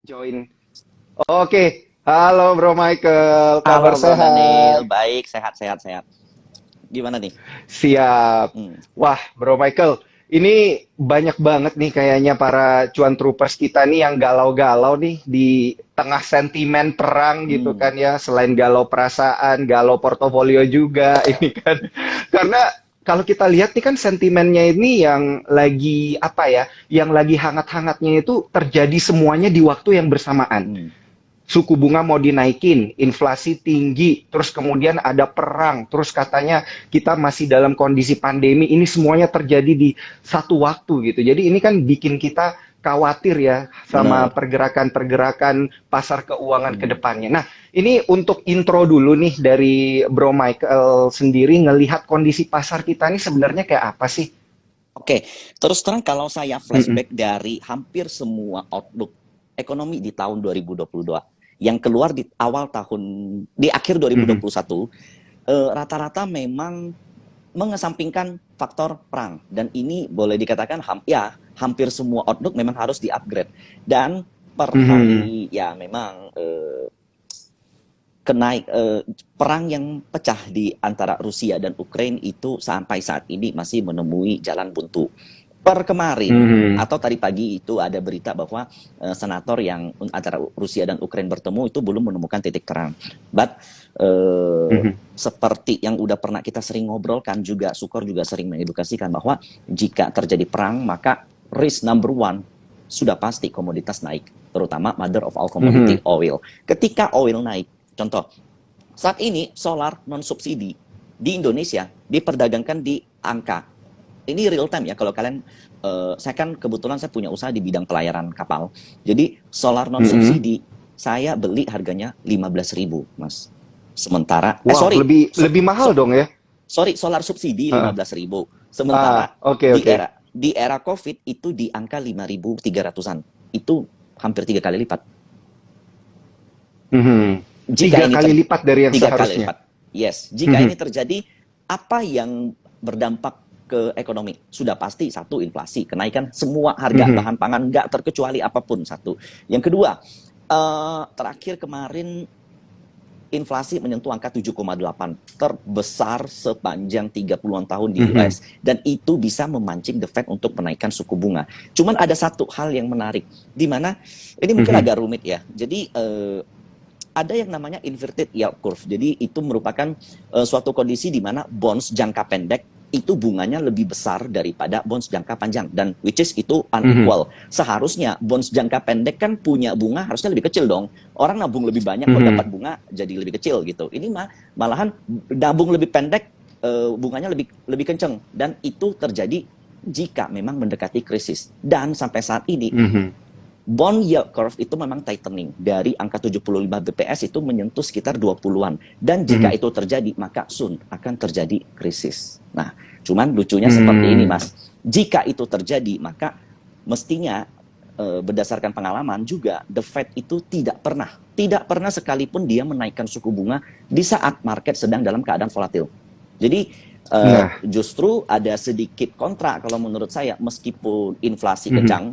Join. Oke, halo Bro Michael, Halo kabar Bro Daniel, sehat? baik, sehat, sehat, sehat. Gimana nih? Siap. Hmm. Wah, Bro Michael, ini banyak banget nih kayaknya para cuan troopers kita nih yang galau-galau nih di tengah sentimen perang gitu Hmm. kan ya. Selain galau perasaan, galau portofolio juga ini kan. Karena kalau kita lihat nih kan sentimennya ini yang lagi apa ya, yang lagi hangat-hangatnya itu terjadi semuanya di waktu yang bersamaan. Hmm. Suku bunga mau dinaikin, inflasi tinggi, terus kemudian ada perang, terus katanya kita masih dalam kondisi pandemi, ini semuanya terjadi di satu waktu gitu. Jadi ini kan bikin kita khawatir ya sama Bener. pergerakan-pergerakan pasar keuangan ke Hmm. depannya. Nah, ini untuk intro dulu nih dari Bro Michael sendiri ngelihat kondisi pasar kita ini sebenarnya kayak apa sih? Oke, terus terang kalau saya Mm-mm. flashback dari hampir semua outlook ekonomi di tahun 2022 yang keluar di awal tahun, di akhir Mhm. 2021, rata-rata memang mengesampingkan faktor perang, dan ini boleh dikatakan ya hampir semua outlook memang harus di-upgrade. Dan per Mhm. hari ya memang perang yang pecah di antara Rusia dan Ukraina itu sampai saat ini masih menemui jalan buntu. Per kemarin Mhm. atau tadi pagi itu ada berita bahwa senator yang antara Rusia dan Ukraina bertemu itu belum menemukan titik terang. But Mhm. seperti yang udah pernah kita sering ngobrolkan juga, Sukor juga sering mengedukasikan bahwa jika terjadi perang maka risk number one sudah pasti komoditas naik, terutama mother of all commodity, Mhm. oil. Ketika oil naik, contoh, saat ini solar non subsidi di Indonesia diperdagangkan di angka, ini real time ya. Kalau kalian, saya kan kebetulan saya punya usaha di bidang pelayaran kapal. Jadi solar non Mhm. subsidi saya beli harganya 15.000, Mas. Sementara, Wow, sorry, lebih lebih mahal dong ya? sorry, solar subsidi Heeh. 15.000. Sementara Oke, di oke. era COVID itu di angka 5.300-an. Itu hampir 3 kali lipat. Mhm. Jika Tiga ini kali lipat dari yang 3 kali seharusnya. lipat. Yes, jika Mhm. ini terjadi, apa yang berdampak ke ekonomi? Sudah pasti satu, inflasi, kenaikan semua harga Mhm. bahan pangan, nggak terkecuali apapun satu. Yang kedua, terakhir kemarin inflasi menyentuh angka 7,8, terbesar sepanjang 30-an tahun di Mhm. US, dan itu bisa memancing The Fed untuk menaikkan suku bunga. Cuman ada satu hal yang menarik, di mana ini mungkin Mhm. agak rumit ya. Jadi ada yang namanya inverted yield curve. Jadi itu merupakan suatu kondisi di mana bonds jangka pendek itu bunganya lebih besar daripada bonds jangka panjang, dan which is itu Mhm. unequal. Seharusnya bonds jangka pendek kan punya bunga harusnya lebih kecil dong. Orang nabung lebih banyak kok dapat Mhm. bunga jadi lebih kecil gitu. Ini malahan nabung lebih pendek, bunganya lebih lebih kenceng, dan itu terjadi jika memang mendekati krisis. Dan sampai saat ini Mhm. bond yield curve itu memang tightening dari angka 75 BPS itu menyentuh sekitar 20-an. Dan jika Mhm. itu terjadi, maka soon akan terjadi krisis. Nah, cuman lucunya seperti ini, Hmm. Mas. Jika itu terjadi, maka mestinya berdasarkan pengalaman juga the Fed itu tidak pernah sekalipun dia menaikkan suku bunga di saat market sedang dalam keadaan volatil. Jadi Nah. justru ada sedikit kontra kalau menurut saya, meskipun inflasi Mhm. kencang,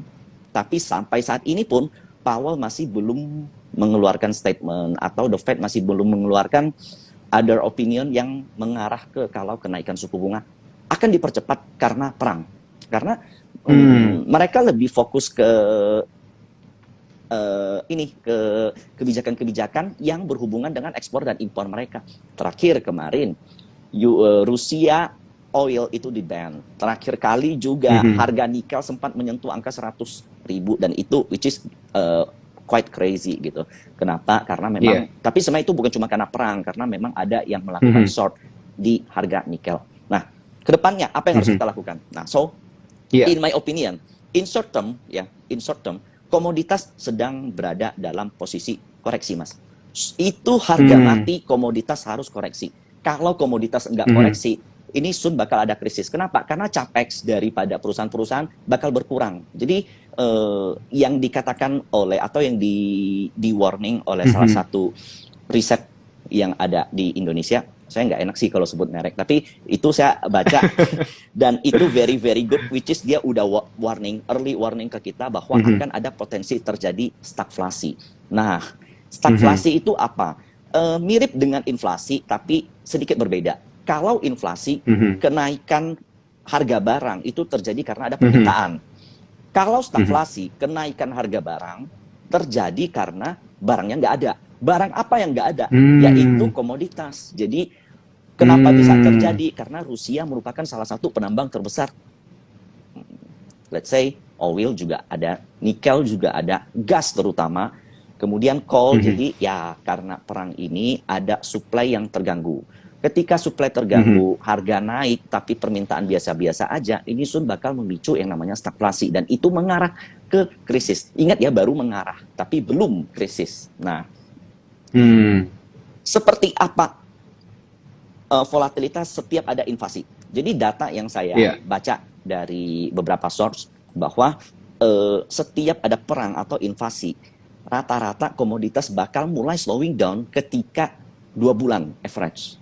tapi sampai saat ini pun Powell masih belum mengeluarkan statement, atau the Fed masih belum mengeluarkan other opinion yang mengarah ke kalau kenaikan suku bunga akan dipercepat karena perang. Karena Hmm. mereka lebih fokus ke ini, ke kebijakan-kebijakan yang berhubungan dengan ekspor dan impor mereka. Terakhir kemarin Rusia oil itu di ban. Terakhir kali juga Mhm. harga nikel sempat menyentuh angka 100.000, dan itu which is quite crazy gitu. Kenapa? Karena Iya. memang, tapi sebenarnya itu bukan cuma karena perang, karena memang ada yang melakukan Mhm. short di harga nikel. Nah, kedepannya apa yang harus Mhm. kita lakukan? Nah, so Iya. in my opinion, in short term, komoditas sedang berada dalam posisi koreksi, Mas. Itu harga Hmm. mati, komoditas harus koreksi. Kalau komoditas enggak Mhm. koreksi, ini soon bakal ada krisis. Kenapa? Karena capex daripada perusahaan-perusahaan bakal berkurang. Jadi yang dikatakan oleh, atau yang di warning oleh salah Mhm. satu riset yang ada di Indonesia, Saya nggak enak sih kalau sebut merek, tapi itu saya baca dan itu very very good, which is dia udah early warning ke kita bahwa akan ada potensi terjadi stagflasi. Nah, stagflasi itu apa? Mirip dengan inflasi tapi sedikit berbeda. Kalau inflasi, kenaikan harga barang itu terjadi karena ada permintaan. Kalau stagflasi, kenaikan harga barang terjadi karena barangnya nggak ada. Barang apa yang nggak ada? Yaitu komoditas. Jadi kenapa bisa terjadi? Karena Rusia merupakan salah satu penambang terbesar. Let's say oil juga ada, nikel juga ada, gas terutama. Kemudian coal, jadi ya karena perang ini ada supply yang terganggu. Ketika supply terganggu, harga naik, tapi permintaan biasa-biasa aja, ini soon bakal memicu yang namanya stagflasi. Dan itu mengarah ke krisis. Ingat ya, baru mengarah, tapi belum krisis. Nah, seperti apa volatilitas setiap ada invasi? Jadi data yang saya baca dari beberapa source, bahwa setiap ada perang atau invasi, rata-rata komoditas bakal mulai slowing down ketika 2 bulan average.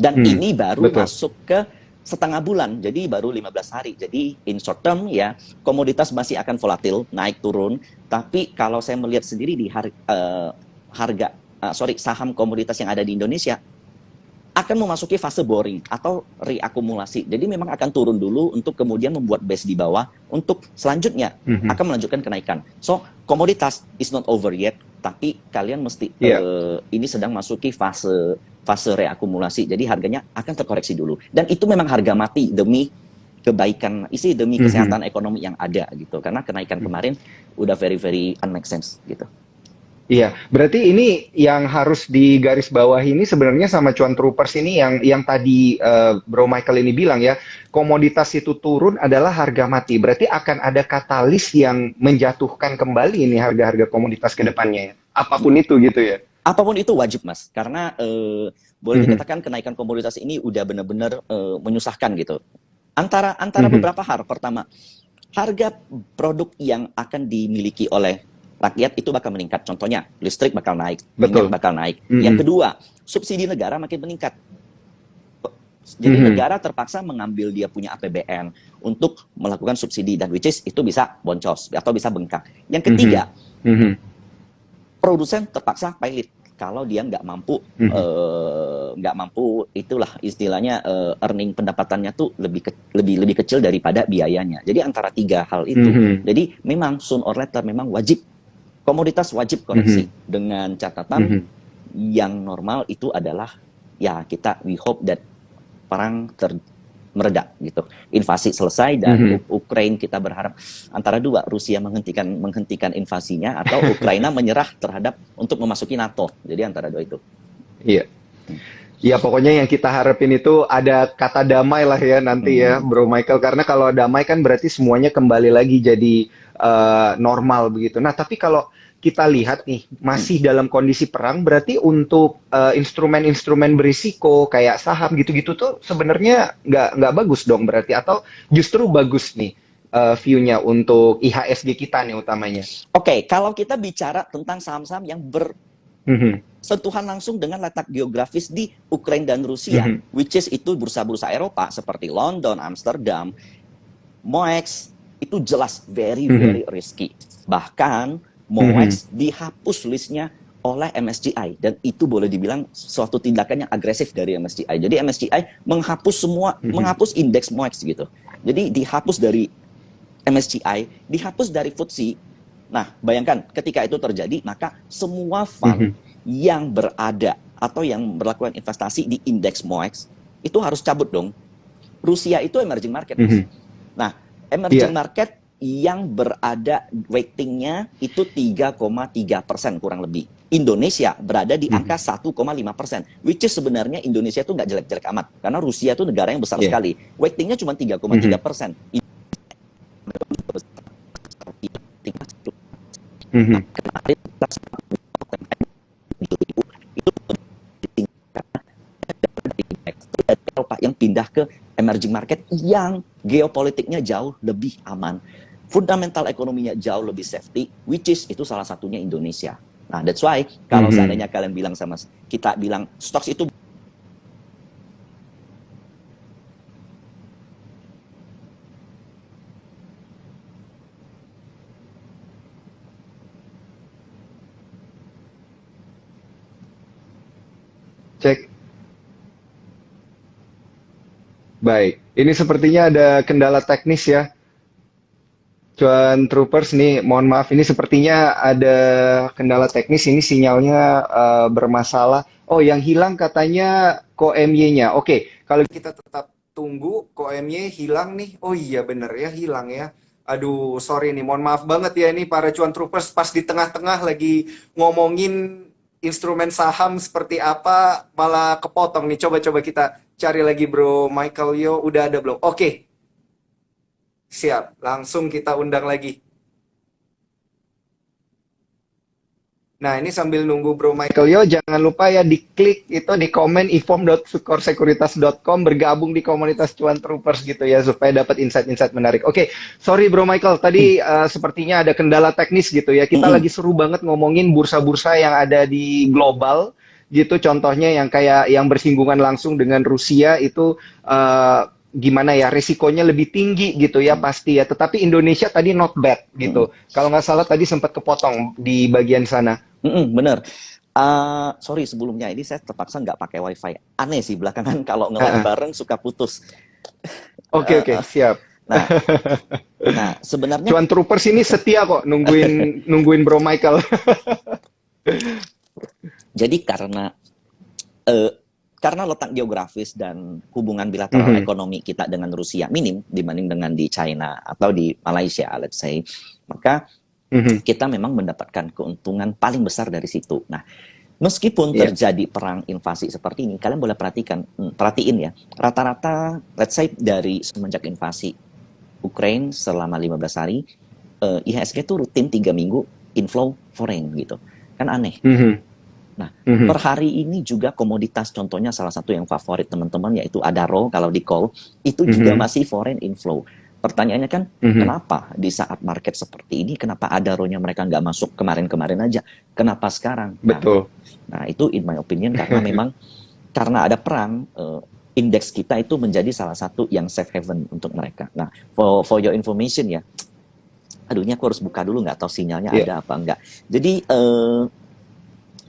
Dan ini baru masuk ke setengah bulan, jadi baru 15 hari. Jadi in short term ya, komoditas masih akan volatil, naik turun. Tapi kalau saya melihat sendiri di saham komoditas yang ada di Indonesia akan memasuki fase boring atau reakumulasi. Jadi memang akan turun dulu untuk kemudian membuat base di bawah untuk selanjutnya akan melanjutkan kenaikan. So, komoditas is not over yet, tapi kalian mesti ini sedang masuki fase reakumulasi. Jadi harganya akan terkoreksi dulu. Dan itu memang harga mati demi kebaikan, demi kesehatan ekonomi yang ada gitu. Karena kenaikan kemarin udah very very unmake sense gitu. Iya, berarti ini yang harus digarisbawahi ini sebenarnya sama cuan troopers ini yang tadi Bro Michael ini bilang ya, komoditas itu turun adalah harga mati. Berarti akan ada katalis yang menjatuhkan kembali ini harga-harga komoditas ke depannya ya. Apapun itu gitu ya. Apapun itu wajib Mas, karena boleh dikatakan kenaikan komoditas ini udah benar-benar menyusahkan gitu. Antara beberapa hal. Pertama, harga produk yang akan dimiliki oleh rakyat itu bakal meningkat. Contohnya, listrik bakal naik, minyak bakal naik. Yang kedua, subsidi negara makin meningkat. Jadi negara terpaksa mengambil dia punya APBN untuk melakukan subsidi, dan which is itu bisa boncos atau bisa bengkak. Yang ketiga, produsen terpaksa pilot kalau dia nggak mampu, itulah istilahnya earning pendapatannya tuh lebih kecil daripada biayanya. Jadi antara 3 hal itu. Jadi memang soon or later memang wajib komoditas wajib koreksi dengan catatan yang normal itu adalah ya we hope that perang mereda gitu, invasi selesai dan Ukraina kita berharap antara dua, Rusia menghentikan invasinya atau Ukraina menyerah terhadap untuk memasuki NATO. Jadi antara dua itu. Iya. Ya pokoknya yang kita harapin itu ada kata damai lah ya nanti ya Bro Michael, karena kalau damai kan berarti semuanya kembali lagi jadi normal begitu. Nah tapi kalau kita lihat nih masih dalam kondisi perang, berarti untuk instrumen-instrumen berisiko kayak saham gitu-gitu tuh sebenarnya nggak bagus dong berarti, atau justru bagus nih view-nya untuk IHSG kita nih utamanya. Oke, kalau kita bicara tentang saham-saham yang sentuhan langsung dengan letak geografis di Ukraina dan Rusia, which is itu bursa-bursa Eropa seperti London, Amsterdam, MOEX, itu jelas very very risky. Bahkan MOEX dihapus listnya oleh MSCI, dan itu boleh dibilang suatu tindakan yang agresif dari MSCI. Jadi MSCI menghapus menghapus indeks MOEX gitu. Jadi dihapus dari MSCI, dihapus dari FTSE. Nah, bayangkan ketika itu terjadi, maka semua fund yang berada atau yang melakukan investasi di indeks MOEX itu harus cabut dong. Rusia itu emerging market. Nah, emerging market yang berada weightingnya itu 3,3% kurang lebih. Indonesia berada di angka 1,5%, which is sebenarnya Indonesia itu nggak jelek-jelek amat, karena Rusia itu negara yang besar sekali. Weightingnya cuma 3,3%. Eropa yang pindah ke emerging market yang geopolitiknya jauh lebih aman, fundamental ekonominya jauh lebih safety, which is itu salah satunya Indonesia. Nah, that's why kalau seandainya kalian bilang sama kita bilang stocks itu Cek. Baik. Ini sepertinya ada kendala teknis ya. Cuan Troopers nih, mohon maaf ini sepertinya ada kendala teknis ini sinyalnya bermasalah. Oh, yang hilang katanya KOMY-nya. Oke, kalau kita tetap tunggu KOMY hilang nih. Oh iya bener ya hilang ya. Aduh, sorry nih, mohon maaf banget ya ini para Cuan Troopers pas di tengah-tengah lagi ngomongin instrumen saham seperti apa malah kepotong nih. Coba-coba kita cari lagi Bro Michael Yo, udah ada belum? Oke, siap, langsung kita undang lagi. Nah, ini sambil nunggu Bro Michael Yo, jangan lupa ya diklik itu di komen ifom.sukorsekuritas.com bergabung di komunitas Cuan Troopers gitu ya supaya dapat insight-insight menarik. Oke, sorry Bro Michael, tadi sepertinya ada kendala teknis gitu ya. Kita lagi seru banget ngomongin bursa-bursa yang ada di global gitu. Contohnya yang kayak yang bersinggungan langsung dengan Rusia itu gimana ya risikonya lebih tinggi gitu ya pasti ya. Tetapi Indonesia tadi not bad gitu. Kalau nggak salah tadi sempat kepotong di bagian sana. Bener. Sorry sebelumnya ini saya terpaksa nggak pakai wifi. Aneh sih belakangan kalau nge-live Ah, bareng suka putus. Oke, Eh, oke, eh, siap. nah, nah sebenarnya Cuan Troopers ini setia kok nungguin nungguin Bro Michael. jadi eh, karena letak geografis dan hubungan bilateral Mhm, ekonomi kita dengan Rusia minim dibanding dengan di China atau di Malaysia, let's say, maka mhm, kita memang mendapatkan keuntungan paling besar dari situ. Nah, meskipun iya. terjadi perang invasi seperti ini, kalian boleh perhatiin ya, rata-rata, let's say dari semenjak invasi Ukraine selama 15 hari, IHSG itu rutin 3 minggu inflow foreign gitu. Kan aneh. Mhm, Nah, per mhm, hari ini juga komoditas contohnya salah satu yang favorit teman-teman yaitu Adaro kalau di call, itu juga mhm, masih foreign inflow. Pertanyaannya kan, mhm. kenapa di saat market seperti ini, kenapa Adaronya mereka nggak masuk kemarin-kemarin aja? Kenapa sekarang? Betul. Nah itu in my opinion karena memang karena ada perang, indeks kita itu menjadi salah satu yang safe haven untuk mereka. Nah, for your information ya, aduh ini aku harus buka dulu nggak tahu sinyalnya Iya, ada apa enggak. Jadi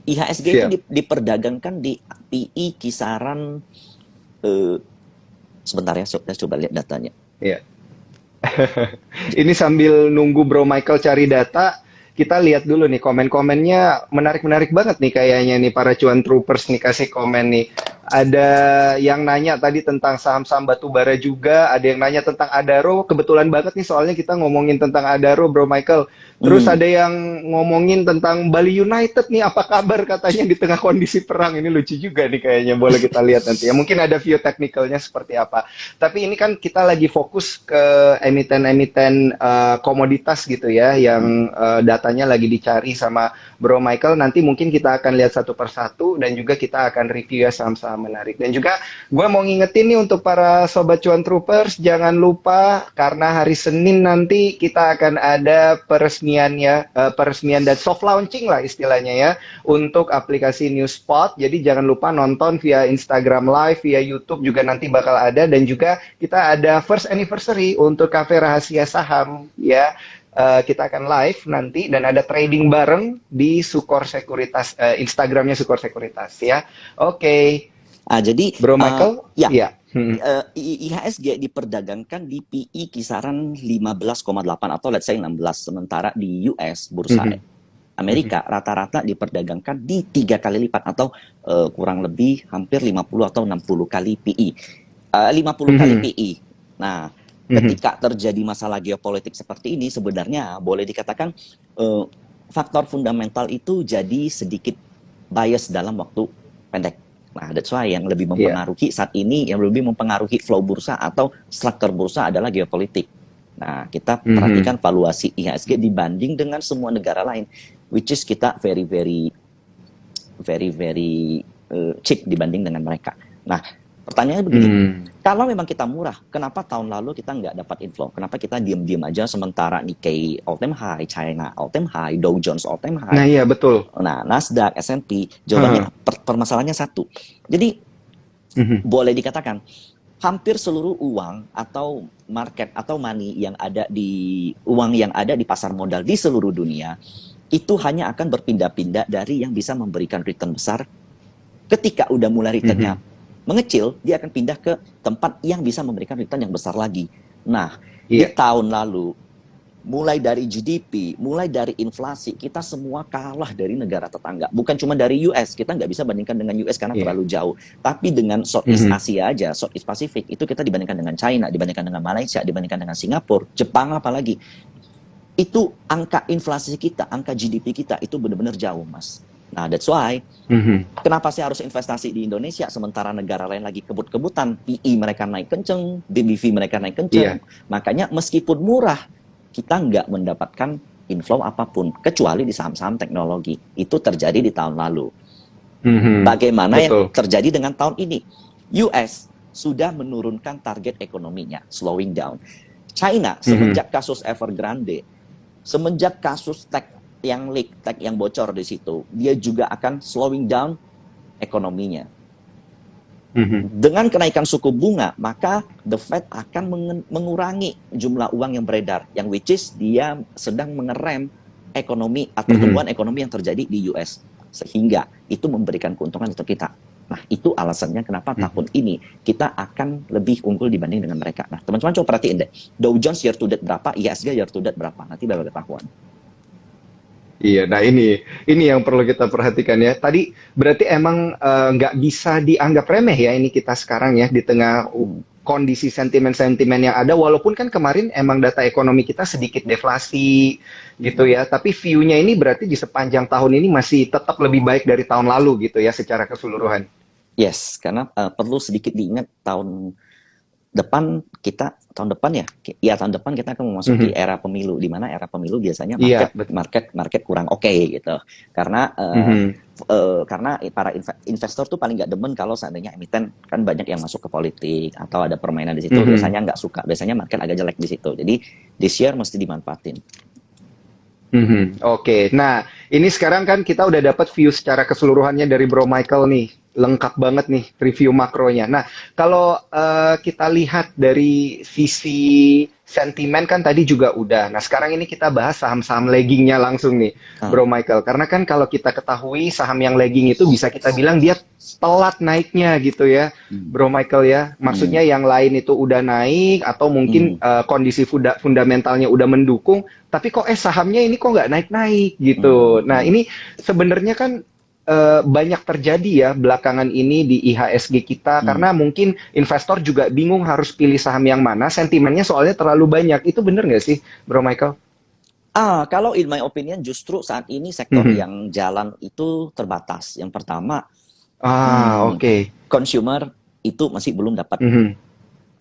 IHSG itu siap. diperdagangkan di PI kisaran eh, sebentar ya, saya coba lihat datanya. Iya. Ini sambil nunggu Bro Michael cari data, kita lihat dulu nih komen-komennya menarik-menarik banget nih kayaknya nih para Cuan Troopers nih kasih komen nih. Ada yang nanya tadi tentang saham-saham batubara juga, ada yang nanya tentang Adaro. Kebetulan banget nih soalnya kita ngomongin tentang Adaro, Bro Michael. Terus Hmm. ada yang ngomongin tentang Bali United nih, apa kabar katanya di tengah kondisi perang. Ini lucu juga nih kayaknya, boleh kita lihat nanti ya. Mungkin ada view teknikalnya seperti apa. Tapi ini kan kita lagi fokus ke emiten-emiten komoditas gitu ya, yang datanya lagi dicari sama Bro Michael. Nanti mungkin kita akan lihat satu persatu dan juga kita akan review ya saham-saham menarik. Dan juga gue mau ngingetin nih untuk para sobat Cuan Troopers, jangan lupa karena hari Senin nanti kita akan ada peresmiannya, peresmian dan soft launching lah istilahnya ya untuk aplikasi Newspot. Jadi jangan lupa nonton via Instagram Live, via YouTube juga nanti bakal ada dan juga kita ada first anniversary untuk Cafe Rahasia Saham ya. Kita akan live nanti dan ada trading bareng di Sukor Sekuritas, Instagramnya Sukor Sekuritas ya. Oke, Jadi Bro Michael, ya, ya. Hmm. IHSG diperdagangkan di PI kisaran 15,8 atau let's say 16, sementara di US bursa Mhm. Mhm. Amerika rata-rata diperdagangkan di 3 kali lipat atau kurang lebih hampir 50 atau 60 kali PI. 50 kali Mhm. PI. Nah, Mhm. ketika terjadi masalah geopolitik seperti ini sebenarnya boleh dikatakan eh, faktor fundamental itu jadi sedikit bias dalam waktu pendek. Nah, that's why yang lebih Iya. mempengaruhi saat ini, yang lebih mempengaruhi flow bursa atau struktur bursa adalah geopolitik. Nah, kita Mhm. perhatikan valuasi IHSG dibanding dengan semua negara lain, which is kita very very very very cheap dibanding dengan mereka. Nah, pertanyaannya begini, Hmm. kalau memang kita murah, kenapa tahun lalu kita nggak dapat inflow? Kenapa kita diam-diam aja sementara Nikkei all time high, China all time high, Dow Jones all time high, Nah, iya betul. nah Nasdaq, S&P, jawabannya Heeh. permasalahannya satu. Jadi Mhm. boleh dikatakan hampir seluruh uang atau market atau money yang ada di uang yang ada di pasar modal di seluruh dunia itu hanya akan berpindah-pindah dari yang bisa memberikan return besar Ketika udah mulai returnnya Mhm. mengecil, dia akan pindah ke tempat yang bisa memberikan return yang besar lagi. Nah, di Iya. tahun lalu, mulai dari GDP, mulai dari inflasi, kita semua kalah dari negara tetangga. Bukan cuma dari US, kita nggak bisa bandingkan dengan US karena Iya. terlalu jauh. Tapi dengan Southeast Mhm. Asia aja, Southeast Pacific, itu kita dibandingkan dengan China, dibandingkan dengan Malaysia, dibandingkan dengan Singapura, Jepang apalagi. Itu angka inflasi kita, angka GDP kita, itu benar-benar jauh, Mas. Nah, that's why Mhm. kenapa sih harus investasi di Indonesia sementara negara lain lagi kebut-kebutan, PE mereka naik kenceng, BBV mereka naik kenceng. Iya. Makanya meskipun murah, kita nggak mendapatkan inflow apapun, kecuali di saham-saham teknologi. Itu terjadi di tahun lalu. Mhm. Bagaimana yang Betul. terjadi dengan tahun ini? US sudah menurunkan target ekonominya, slowing down. China Mhm. semenjak kasus Evergrande, semenjak kasus tech yang leak, tech yang bocor di situ, dia juga akan slowing down ekonominya. Mhm. Dengan kenaikan suku bunga, maka the Fed akan mengurangi jumlah uang yang beredar, yang which is dia sedang mengerem ekonomi atau Mhm. pertumbuhan ekonomi yang terjadi di US. Sehingga itu memberikan keuntungan untuk kita. Nah, itu alasannya kenapa Mhm. tahun ini kita akan lebih unggul dibanding dengan mereka. Nah, teman-teman coba perhatiin deh. Dow Jones year to date berapa, IHSG year to date berapa. Nanti baru ketahuan. Iya, nah ini yang perlu kita perhatikan ya. Tadi berarti emang nggak bisa dianggap remeh ya ini kita sekarang ya di tengah Hmm. kondisi sentimen-sentimen yang ada. Walaupun kan kemarin emang data ekonomi kita sedikit deflasi gitu ya, tapi view-nya ini berarti di sepanjang tahun ini masih tetap lebih baik dari tahun lalu gitu ya secara keseluruhan. Yes, karena perlu sedikit diingat tahun depan ya tahun depan kita akan memasuki Mhm. era pemilu, di mana era pemilu biasanya Iya, market betul. market market kurang oke gitu, karena Mhm. karena para investor tuh paling nggak demen kalau seandainya emiten kan banyak yang masuk ke politik atau ada permainan di situ, Mhm. biasanya nggak suka, biasanya market agak jelek di situ, jadi this year mesti dimanfaatin. Mhm, oke. Nah, ini sekarang kan kita udah dapat view secara keseluruhannya dari Bro Michael nih. Lengkap banget nih review makronya. Nah, kalau kita lihat dari sisi sentimen kan tadi juga udah. Nah, sekarang ini kita bahas saham-saham laggingnya langsung nih, Ah, Bro Michael. Karena kan kalau kita ketahui saham yang lagging itu bisa kita bilang dia telat naiknya gitu ya, hmm, Bro Michael ya. hmm, Maksudnya yang lain itu udah naik atau mungkin hmm, kondisi fundamentalnya udah mendukung, tapi kok sahamnya ini kok nggak naik-naik hmm, gitu. Nah, hmm, ini sebenarnya kan banyak terjadi ya belakangan ini di IHSG kita hmm. karena mungkin investor juga bingung harus pilih saham yang mana, sentimennya soalnya terlalu banyak. Itu bener nggak sih, Bro Michael? Kalau in my opinion justru saat ini sektor Mhm. yang jalan itu terbatas. Yang pertama, Ah, hmm, oke. consumer itu masih belum dapat Mhm.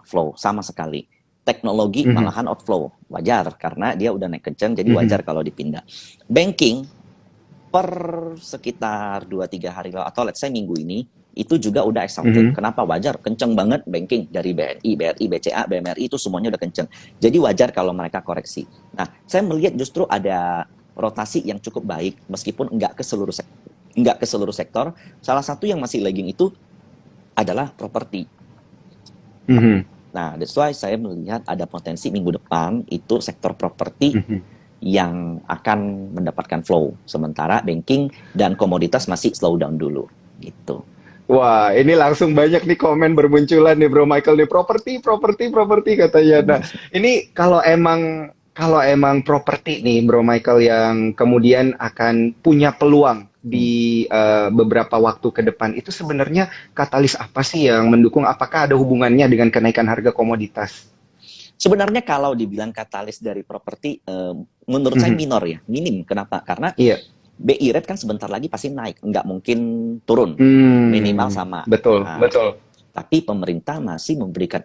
flow sama sekali. Teknologi Mhm. malahan outflow, wajar karena dia udah naik kencang, jadi Mhm. wajar kalau dipindah. Banking per sekitar 2-3 hari lalu atau let's say minggu ini itu juga udah exhausted. Mhm. Kenapa wajar? Kenceng banget banking dari BNI, BCA, BMRI itu semuanya udah kenceng. Jadi wajar kalau mereka koreksi. Nah, saya melihat justru ada rotasi yang cukup baik meskipun nggak ke seluruh sektor. Salah satu yang masih lagging itu adalah properti. Mhm. Nah, that's why saya melihat ada potensi minggu depan itu sektor properti Mhm. yang akan mendapatkan flow. Sementara banking dan komoditas masih slow down dulu. Gitu. Wah, ini langsung banyak nih komen bermunculan nih Bro Michael nih properti, properti, properti katanya. Nah, ini kalau emang properti nih Bro Michael yang kemudian akan punya peluang Hmm. di beberapa waktu ke depan itu sebenarnya katalis apa sih yang mendukung? Apakah ada hubungannya dengan kenaikan harga komoditas? Sebenarnya kalau dibilang katalis dari properti, menurut saya Mhm. minor ya, minim. Kenapa? Karena Iya. BI rate kan sebentar lagi pasti naik, nggak mungkin turun, minimal sama. Betul, Nah, betul. tapi pemerintah masih memberikan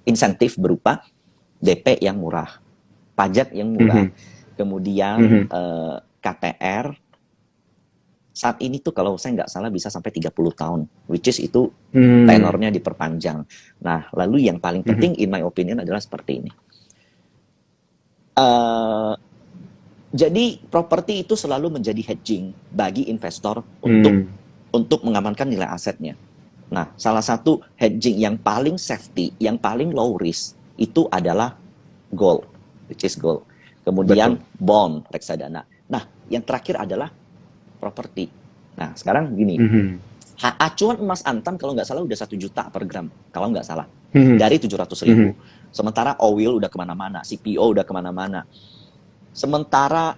insentif berupa DP yang murah, pajak yang murah, Mhm. kemudian Mhm. KPR saat ini tuh kalau saya nggak salah bisa sampai 30 tahun, which is itu Hmm. tenornya diperpanjang. Nah, lalu yang paling Mhm. penting in my opinion adalah seperti ini. Uh, jadi properti itu selalu menjadi hedging bagi investor untuk Hmm. mengamankan nilai asetnya. Nah, salah satu hedging yang paling safety, yang paling low risk itu adalah gold, which is gold. Kemudian Betul. bond, reksadana. Nah, yang terakhir adalah properti. Nah, sekarang gini, Mhm. Acuan emas Antam kalau nggak salah udah 1 juta per gram, kalau nggak salah. Mhm. Dari 700.000. Mhm. Sementara oil udah kemana-mana, CPO udah kemana-mana. Sementara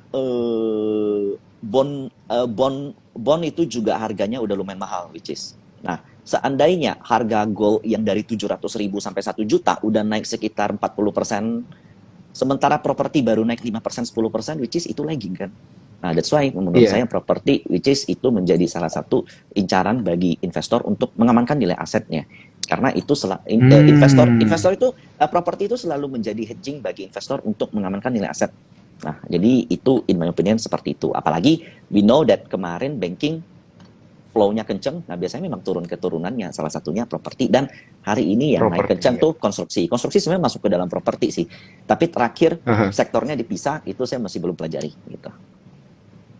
bond itu juga harganya udah lumayan mahal, which is. Nah, seandainya harga gold yang dari 700.000 sampai 1 juta udah naik sekitar 40%, sementara properti baru naik 5%, 10%, which is itu lagging kan. Nah, that's why menurut Iya. saya properti, which is itu menjadi salah satu incaran bagi investor untuk mengamankan nilai asetnya. Karena itu investor itu properti itu selalu menjadi hedging bagi investor untuk mengamankan nilai aset. Nah, jadi itu in my opinion seperti itu. Apalagi we know that kemarin banking flow-nya kenceng, nah biasanya memang turun keturunannya, salah satunya properti, dan hari ini yang naik Properti, kenceng ya. tuh konstruksi. Konstruksi sebenarnya masuk ke dalam properti sih, tapi terakhir Aha. sektornya dipisah, itu saya masih belum pelajari gitu.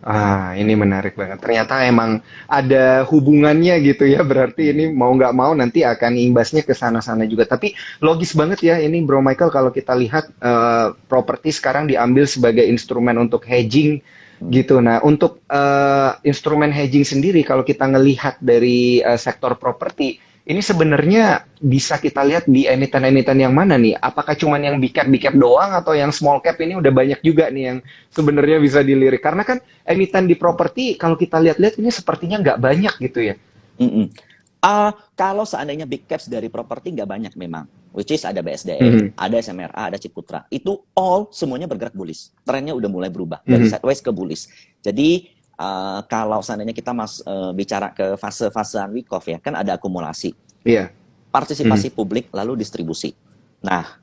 Ah, ini menarik banget. Ternyata emang ada hubungannya gitu ya. Berarti ini Hmm. mau nggak mau nanti akan imbasnya ke sana-sana juga. Tapi logis banget ya ini Bro Michael kalau kita lihat properti sekarang diambil sebagai instrumen untuk hedging Hmm. gitu. Nah, untuk instrumen hedging sendiri kalau kita ngelihat dari sektor properti ini sebenarnya bisa kita lihat di emiten-emiten yang mana nih? Apakah cuman yang big cap doang atau yang small cap ini udah banyak juga nih yang sebenarnya bisa dilirik? Karena kan emiten di properti kalau kita lihat-lihat ini sepertinya nggak banyak gitu ya. Mm-mm. Kalau seandainya big caps dari properti nggak banyak memang, which is ada BSDE, Mhm. ada SMRA, ada Ciputra. Itu all semuanya bergerak bullish. Trennya udah mulai berubah dari Mhm. sideways ke bullish. Jadi kalau seandainya kita bicara ke fase-fasean week off ya, kan ada akumulasi, Iya. Mhm. partisipasi publik, lalu distribusi. Nah,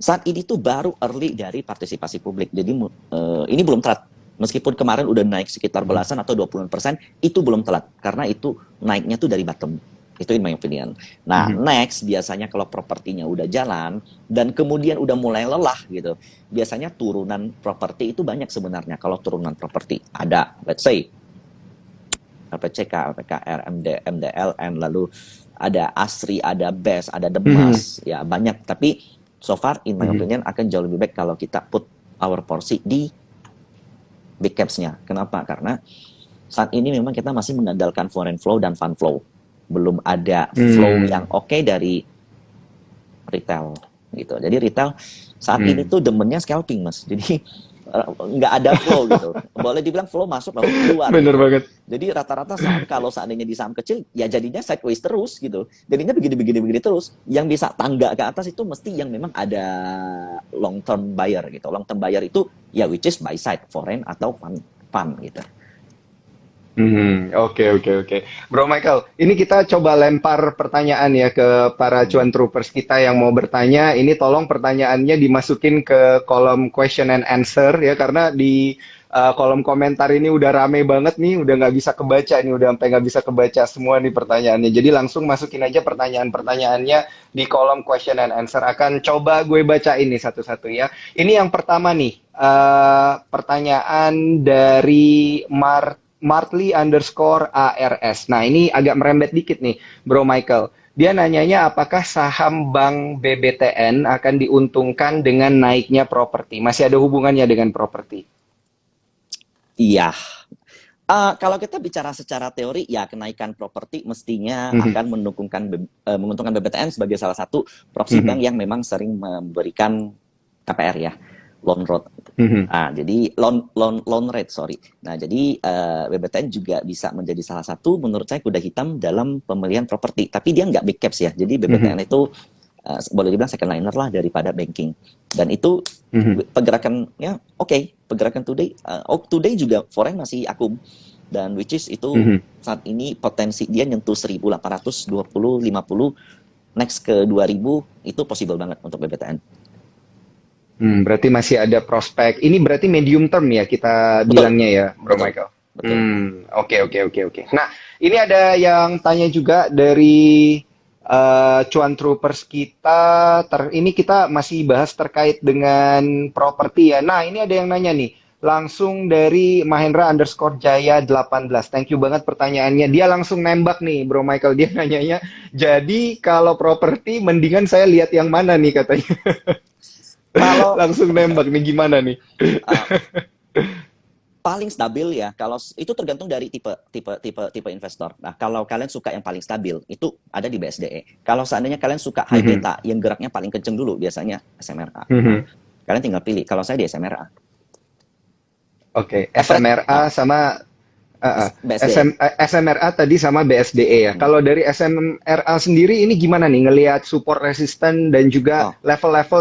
saat ini tuh baru early dari partisipasi publik. Jadi ini belum telat. Meskipun kemarin udah naik sekitar belasan atau 20%, itu belum telat. Karena itu naiknya tuh dari bottom. Itu in my opinion. Nah, Mhm. next biasanya kalau propertinya udah jalan, dan kemudian udah mulai lelah gitu, biasanya turunan properti itu banyak sebenarnya. Kalau turunan properti ada, let's say, LPCK, LPKR, MDLN, lalu ada ASRI, ada BES, ada Mhm. Demas, ya banyak. Tapi so far, in my Mhm. opinion, akan jauh lebih baik kalau kita put our porsi di big caps-nya. Kenapa? Karena saat ini memang kita masih mengandalkan foreign flow dan fund flow. Belum ada flow yang Hmm. oke dari retail gitu. Jadi retail saat ini Hmm. tuh demennya scalping, Mas. Jadi nggak ada flow gitu. Boleh dibilang flow masuk langsung keluar Bener gitu. banget. Jadi rata-rata saham kalau seandainya di saham kecil ya jadinya sideways terus gitu. Jadinya begini terus. Yang bisa tangga ke atas itu mesti yang memang ada long term buyer gitu. Long term buyer itu ya which is buy side foreign atau fund gitu. Oke, oke, oke. Bro Michael, ini kita coba lempar pertanyaan ya ke para Hmm. cuan troopers kita yang mau bertanya. Ini tolong pertanyaannya dimasukin ke kolom question and answer ya, karena di kolom komentar ini udah rame banget nih, udah nggak bisa kebaca nih, udah sampai nggak bisa kebaca semua nih pertanyaannya. Jadi langsung masukin aja pertanyaan-pertanyaannya di kolom question and answer. Akan coba gue baca ini satu-satu ya. Ini yang pertama nih, pertanyaan dari Martley_ARS. Nah, ini agak merembet dikit nih, Bro Michael. Dia nanyanya apakah saham Bank BBTN akan diuntungkan dengan naiknya properti? Masih ada hubungannya dengan properti? Iya. Kalau kita bicara secara teori, ya kenaikan properti mestinya Mhm. akan menguntungkan BBTN sebagai salah satu proxy bank Mhm. yang memang sering memberikan KPR ya, loan rate. Mhm. Jadi loan rate, sorry. Nah, jadi BBTN juga bisa menjadi salah satu menurut saya kuda hitam dalam pembelian properti. Tapi dia nggak big caps ya. Jadi Mhm. BBTN itu boleh dibilang second liner lah daripada banking. Dan itu Mhm. pergerakannya pergerakan today juga foreign masih akum, dan which is itu Mhm. saat ini potensi dia nyentuh 1820-50, next ke 2000 itu possible banget untuk BBTN. Berarti masih ada prospek. Ini berarti medium term ya kita Betul, bilangnya ya, Bro betul, Michael. betul. Oke, oke, oke, oke. Nah, ini ada yang tanya juga dari cuan troopers kita. Ini kita masih bahas terkait dengan properti ya. Nah, ini ada yang nanya nih. Langsung dari Mahendra_Jaya 18. Thank you banget pertanyaannya. Dia langsung nembak nih, Bro Michael. Dia nanyanya, jadi kalau properti mendingan saya lihat yang mana nih katanya. Kalau Langsung nembak nih gimana nih? uh, paling stabil ya, kalau itu tergantung dari tipe investor. Nah, kalau kalian suka yang paling stabil, itu ada di BSDE. Kalau seandainya kalian suka high Mhm. beta, yang geraknya paling kenceng dulu, biasanya SMRA. Nah, Mhm. kalian tinggal pilih. Kalau saya di SMRA. Oke, Average, SMRA sama BSDE. SMRA tadi sama BSDE ya. Hmm. Kalau dari SMRA sendiri ini gimana nih ngelihat support resisten dan juga Oh, level-level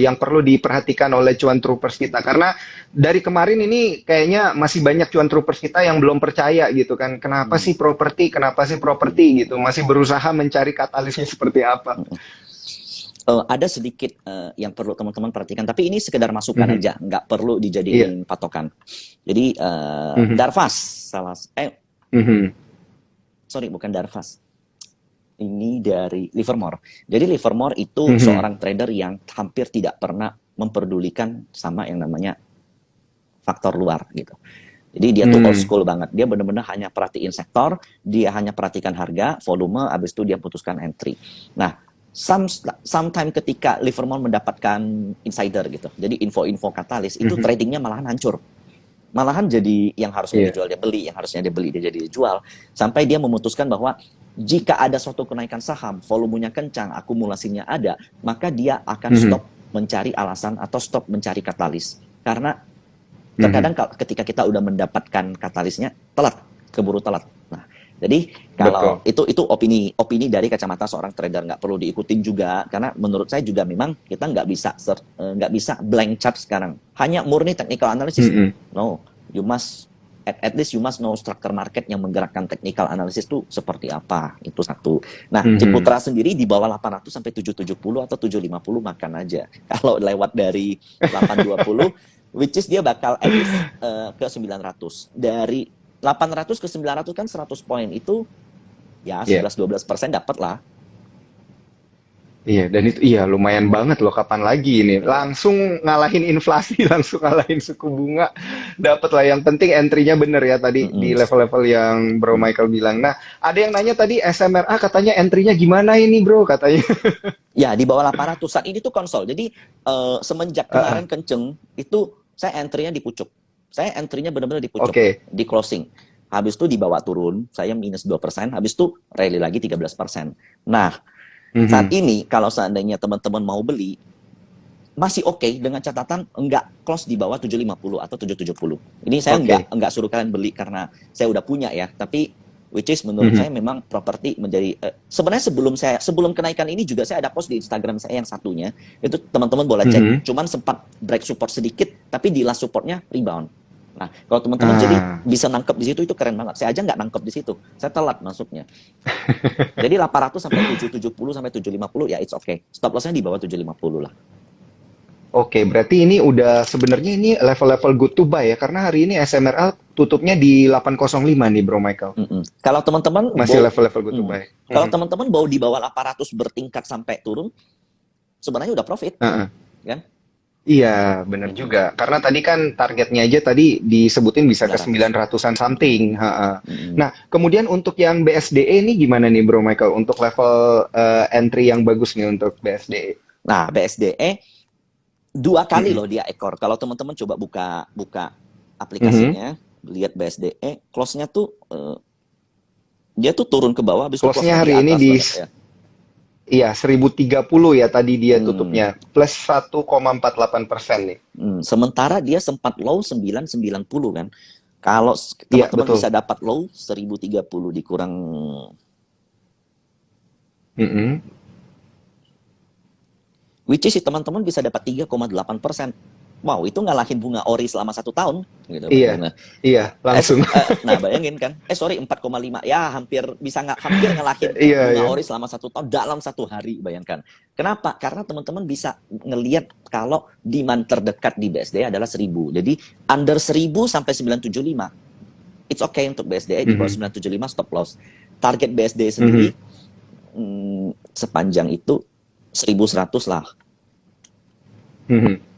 yang perlu diperhatikan oleh cuan troopers kita? Karena dari kemarin ini kayaknya masih banyak cuan troopers kita yang belum percaya gitu kan. Kenapa hmm, sih properti? Kenapa sih hmm, properti gitu? Masih berusaha mencari katalisnya seperti apa? hmm. Ada sedikit yang perlu teman-teman perhatikan, tapi ini sekedar masukan Mhm. aja, nggak perlu Iya. dijadiin patokan. Jadi Mhm. Darvas, Mhm. sorry bukan Darvas, ini dari Livermore. Jadi Livermore itu Mhm. seorang trader yang hampir tidak pernah memperdulikan sama yang namanya faktor luar gitu. Jadi dia tuh old Hmm. school banget. Dia benar-benar hanya perhatiin sektor, dia hanya perhatikan harga, volume, habis itu dia putuskan entry. Nah, sometime ketika Livermore mendapatkan insider gitu, jadi info-info katalis, itu Mhm. tradingnya malahan hancur. Malahan jadi yang harusnya Iya. dijual dia beli, yang harusnya dia beli dia jadi dijual. Sampai dia memutuskan bahwa jika ada suatu kenaikan saham, volumenya kencang, akumulasinya ada, maka dia akan Mhm. stop mencari alasan atau stop mencari katalis. Karena Mhm. terkadang ketika kita udah mendapatkan katalisnya telat, keburu telat. Nah, jadi kalau Betul. itu opini dari kacamata seorang trader, nggak perlu diikutin juga, karena menurut saya juga memang kita nggak bisa blank chart sekarang, hanya murni technical analysis. Mhm. No, you must at least you must know structure market yang menggerakkan technical analysis itu seperti apa. Itu satu. Nah, Mhm. Ciputra sendiri di bawah 800 sampai 770 atau 750 makan aja. Kalau lewat dari 820, which is dia bakal at least ke 900. Dari 800 ke 900 kan 100 poin, itu ya Iya. 11-12% dapat lah. Iya, dan itu iya lumayan banget loh, kapan lagi ini. Iya. Langsung ngalahin inflasi, langsung ngalahin suku bunga. Dapat lah, yang penting entry-nya bener ya tadi di Mm-mm. level-level yang Bro Mm. Michael bilang. Nah, ada yang nanya tadi SMRA katanya entry-nya gimana ini Bro katanya. Ya, di bawah 800. Saat ini tuh konsol. Jadi semenjak Heeh. kemarin kenceng, itu saya entry-nya di pucuk. Saya entry-nya benar-benar di pucuk, Oke. di closing. Habis itu dibawa turun, saya minus 2%, habis itu rally lagi 13%. Nah, saat Mhm. ini kalau seandainya teman-teman mau beli, masih oke dengan catatan enggak close di bawah 750 atau 770. Ini saya Oke. enggak suruh kalian beli karena saya udah punya ya, tapi which is menurut saya Mhm. memang properti menjadi sebenarnya sebelum kenaikan ini juga saya ada post di Instagram saya yang satunya, itu teman-teman boleh cek. Mhm. Cuman sempat break support sedikit, tapi di last supportnya rebound. Nah, kalau teman-teman jadi Ah. bisa nangkep di situ, itu keren banget. Saya aja nggak nangkep di situ. Saya telat masuknya. Jadi 800 sampai 770 sampai 750 ya it's okay. Stop loss-nya di bawah 750 lah. Oke, berarti ini udah sebenarnya ini level-level good to buy ya, karena hari ini SMRA tutupnya di 805 nih Bro Michael. Mm-mm. Kalau teman-teman Masih mau level-level good to buy. kalau Mhm. teman-teman mau di bawah 800 bertingkat sampai turun, sebenarnya udah profit, Heeh. kan? Iya, bener Mm-mm. juga. Karena tadi kan targetnya aja tadi disebutin bisa ke 900. 900-an something. Heeh. Mm-mm. Nah, kemudian untuk yang BSDE ini gimana nih Bro Michael? Untuk level entry yang bagus nih untuk BSDE. Nah, BSDE dua kali Mhm. loh dia ekor. Kalau teman-teman coba buka buka Mhm. aplikasinya, lihat BSDE, close-nya tuh dia tuh turun ke bawah, habis itu Close-nya close-nya di hari ini atas di banget ya. iya 1030 ya tadi dia Hmm. tutupnya. Plus 1,48% nih. Sementara dia sempat low 990 kan. Kalau Iya, teman-teman betul. bisa dapat low 1030 dikurang, Mhm. which is teman-teman bisa dapat 3,8%. Wow, itu ngalahin bunga ori selama 1 tahun, gitu Iya. bayangin. Nah, Iya, langsung. nah bayangin kan, sorry 4,5, ya hampir ngalahin Iya, bunga iya. ori selama 1 tahun dalam 1 hari, bayangkan. Kenapa? Karena teman-teman bisa ngelihat kalau demand terdekat di BSD adalah 1000. Jadi under 1000 sampai 975, it's okay untuk BSD. Di bawah Mhm. 975 stop loss. Target BSD Mhm. sendiri sepanjang itu 1100 lah. Mhm.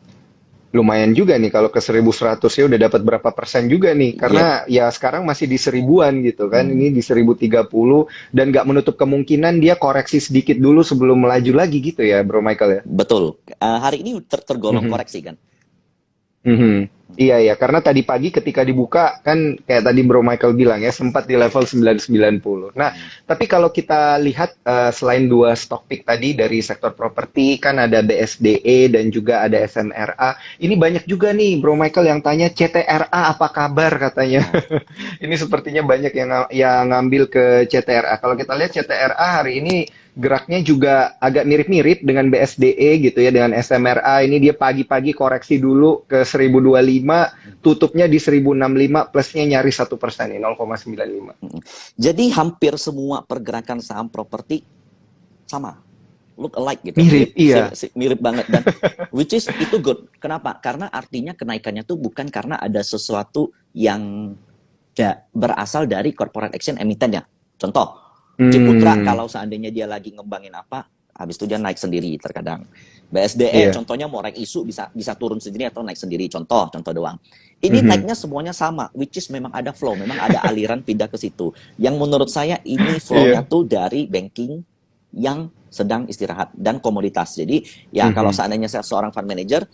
Lumayan juga nih kalau ke 1100 ya udah dapat berapa persen juga nih. Yep. Karena ya sekarang masih di seribuan gitu kan. Hmm. Ini di 1030 dan nggak menutup kemungkinan dia koreksi sedikit dulu sebelum melaju lagi gitu ya Bro Michael ya. Betul. Hari ini tergolong Mhm. koreksi kan. Mhm. Iya ya, karena tadi pagi ketika dibuka kan kayak tadi Bro Michael bilang ya sempat di level 990. Nah, Hmm. tapi kalau kita lihat selain dua stock pick tadi dari sektor properti kan ada BSDE dan juga ada SMRA. Ini banyak juga nih Bro Michael yang tanya CTRA apa kabar katanya. Ya. Ini sepertinya banyak yang ngambil ke CTRA. Kalau kita lihat CTRA hari ini geraknya juga agak mirip-mirip dengan BSDE gitu ya, dengan SMRA. Ini dia pagi-pagi koreksi dulu ke 1025, tutupnya di 1065, plusnya nyaris 1% nih, 0,95. Mm-mm. Jadi hampir semua pergerakan saham properti sama, look alike gitu, Mirip, iya. mirip banget dan which is itu good. Kenapa? Karena artinya kenaikannya tuh bukan karena ada sesuatu yang berasal dari corporate action emitennya. Contoh, Ciputra Hmm, kalau seandainya dia lagi ngembangin apa, habis itu dia naik sendiri terkadang. BSDE iya. contohnya mau naik isu bisa bisa turun sendiri atau naik sendiri. Contoh doang. Ini Mhm, naiknya semuanya sama, which is memang ada flow, memang ada aliran pindah ke situ. Yang menurut saya ini flow-nya iya. tuh dari banking yang sedang istirahat dan komoditas. Jadi ya kalau Mhm. seandainya saya seorang fund manager,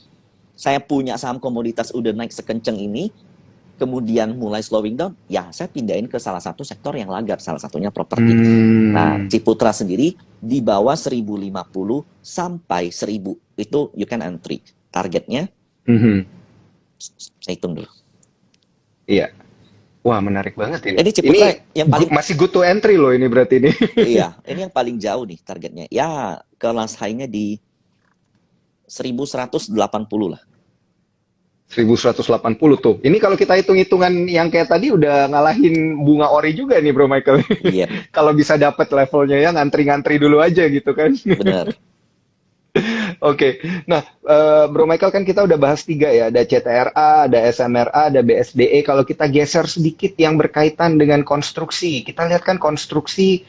saya punya saham komoditas udah naik sekenceng ini, kemudian mulai slowing down, ya saya pindahin ke salah satu sektor yang lagar, salah satunya properti. Nah, Hmm, Ciputra sendiri di bawah 1050 sampai 1000 itu you can entry. Targetnya mhm, saya hitung dulu. iya. Wah, menarik banget ini. Ini Ini Ciputra yang paling masih good to entry loh ini berarti ini. iya, ini yang paling jauh nih targetnya. Ya, kelas high-nya di 1180 lah. 1180 tuh. Ini kalau kita hitung-hitungan yang kayak tadi udah ngalahin bunga ori juga nih Bro Michael. Iya, Kalau bisa dapat levelnya ya ngantri-ngantri dulu aja gitu kan. benar. Oke. Nah, Bro Michael kan kita udah bahas tiga ya. Ada CTRA, ada SMRA, ada BSDE. Kalau kita geser sedikit yang berkaitan dengan konstruksi. Kita lihat kan konstruksi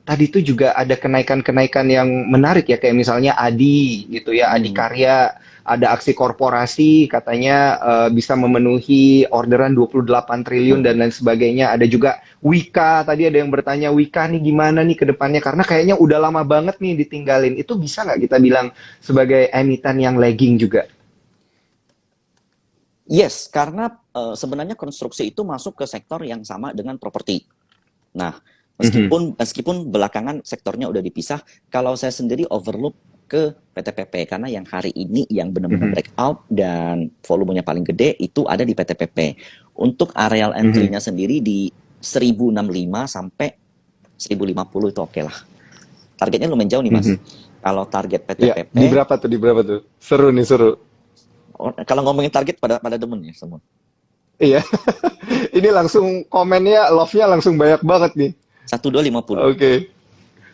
tadi itu juga ada kenaikan-kenaikan yang menarik ya. Kayak misalnya ADI gitu ya. ADI Hmm. Karya. Ada aksi korporasi katanya bisa memenuhi orderan 28 triliun dan Hmm. lain sebagainya. Ada juga Wika, tadi ada yang bertanya Wika nih gimana nih ke depannya karena kayaknya udah lama banget nih ditinggalin. Itu bisa nggak kita bilang sebagai emiten yang lagging juga? Yes, karena sebenarnya konstruksi itu masuk ke sektor yang sama dengan properti. Nah, Mhm, meskipun belakangan sektornya udah dipisah, kalau saya sendiri overlook ke PTPP karena yang hari ini yang benar-benar mhm, breakout dan volumenya paling gede itu ada di PTPP. Untuk areal mhm, entry-nya sendiri di 1065 sampai 1050 itu oke lah. Targetnya lumayan jauh nih, Mas. mhm. Kalau target Ya, PTPP, di berapa tuh? Di berapa tuh? Seru nih, seru. kalau ngomongin target pada pada demen ya semua. Iya, ini langsung komennya, love-nya langsung banyak banget nih. 1250. Oke.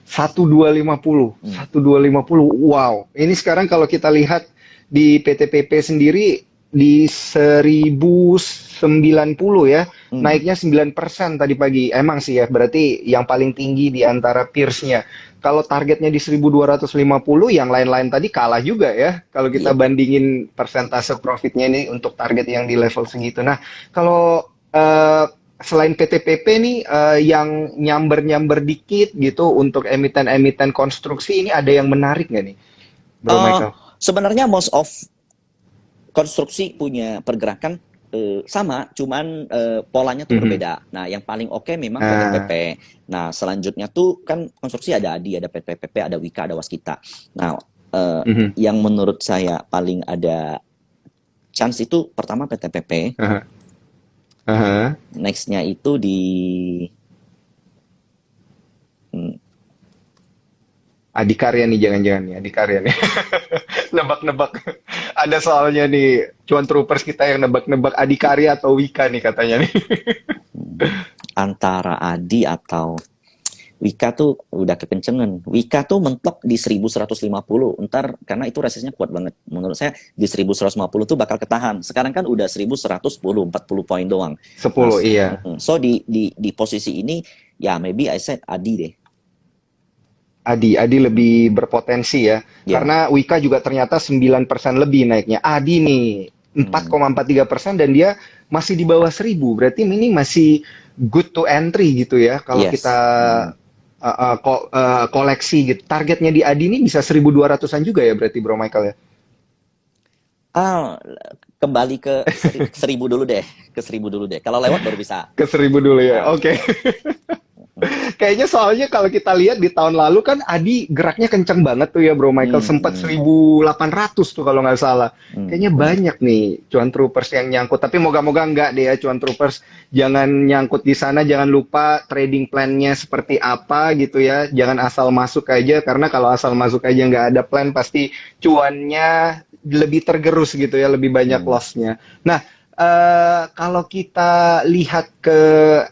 1250, Hmm. 1250. Wow. Ini sekarang kalau kita lihat di PTPP sendiri di 1090 ya. Hmm. Naiknya 9% tadi pagi. Emang sih ya, berarti yang paling tinggi di antara peers-nya. Kalau targetnya di 1250, yang lain-lain tadi kalah juga ya. Kalau kita Yep. bandingin persentase profitnya ini untuk target yang di level segitu. Nah, kalau selain PTPP nih yang nyamber-nyamber dikit gitu untuk emiten-emiten konstruksi ini ada yang menarik nggak nih, Bro Eh, Michael? sebenarnya most of konstruksi punya pergerakan sama, cuman polanya tuh Mhm. berbeda. Nah, yang paling oke memang PTPP. Nah, Nah, selanjutnya tuh kan konstruksi ada ADI, ada PTPP, ada Wika, ada Waskita. Nah, eh, mhm. yang menurut saya paling ada chance itu pertama PTPP, Aha, aha. nextnya itu di hmm, Adikarya nih jangan-jangan nih, Adikarya nih. Nebak-nebak. Ada soalnya nih, cuan troopers kita yang nebak-nebak Adikarya atau Wika nih katanya nih. antara ADI atau Wika tuh udah kekencengan. Wika tuh mentok di 1150. Ntar karena itu resistnya kuat banget. Menurut saya di 1150 tuh bakal ketahan. Sekarang kan udah 1110, 40 poin doang. Nah, 10, iya. so di posisi ini ya maybe I said Adi deh. Adi lebih berpotensi ya. Ya. Karena Wika juga ternyata 9% lebih naiknya. Adi nih Hmm, 4,43% dan dia masih di bawah 1000. Berarti ini masih good to entry gitu ya. Kalau kita yes. koleksi gitu. Targetnya di Adi ini bisa 1200-an juga ya berarti Bro Michael ya. Ah, kembali ke 1000 dulu deh, ke 1000 dulu deh. Kalau lewat baru bisa. Ke 1000 dulu ya. Ah, Oke. Kayaknya soalnya kalau kita lihat di tahun lalu kan Adi geraknya kenceng banget tuh ya Bro Michael. hmm, Sempat hmm, 1.800 tuh kalau nggak salah. hmm, Kayaknya bener. banyak nih cuan troopers yang nyangkut. Tapi moga-moga nggak deh ya cuan troopers. Jangan nyangkut di sana. Jangan lupa trading plan-nya seperti apa gitu ya. Jangan asal masuk aja. Karena kalau asal masuk aja nggak ada plan pasti cuannya lebih tergerus gitu ya. Lebih banyak Hmm. loss-nya. Nah, kalau kita lihat ke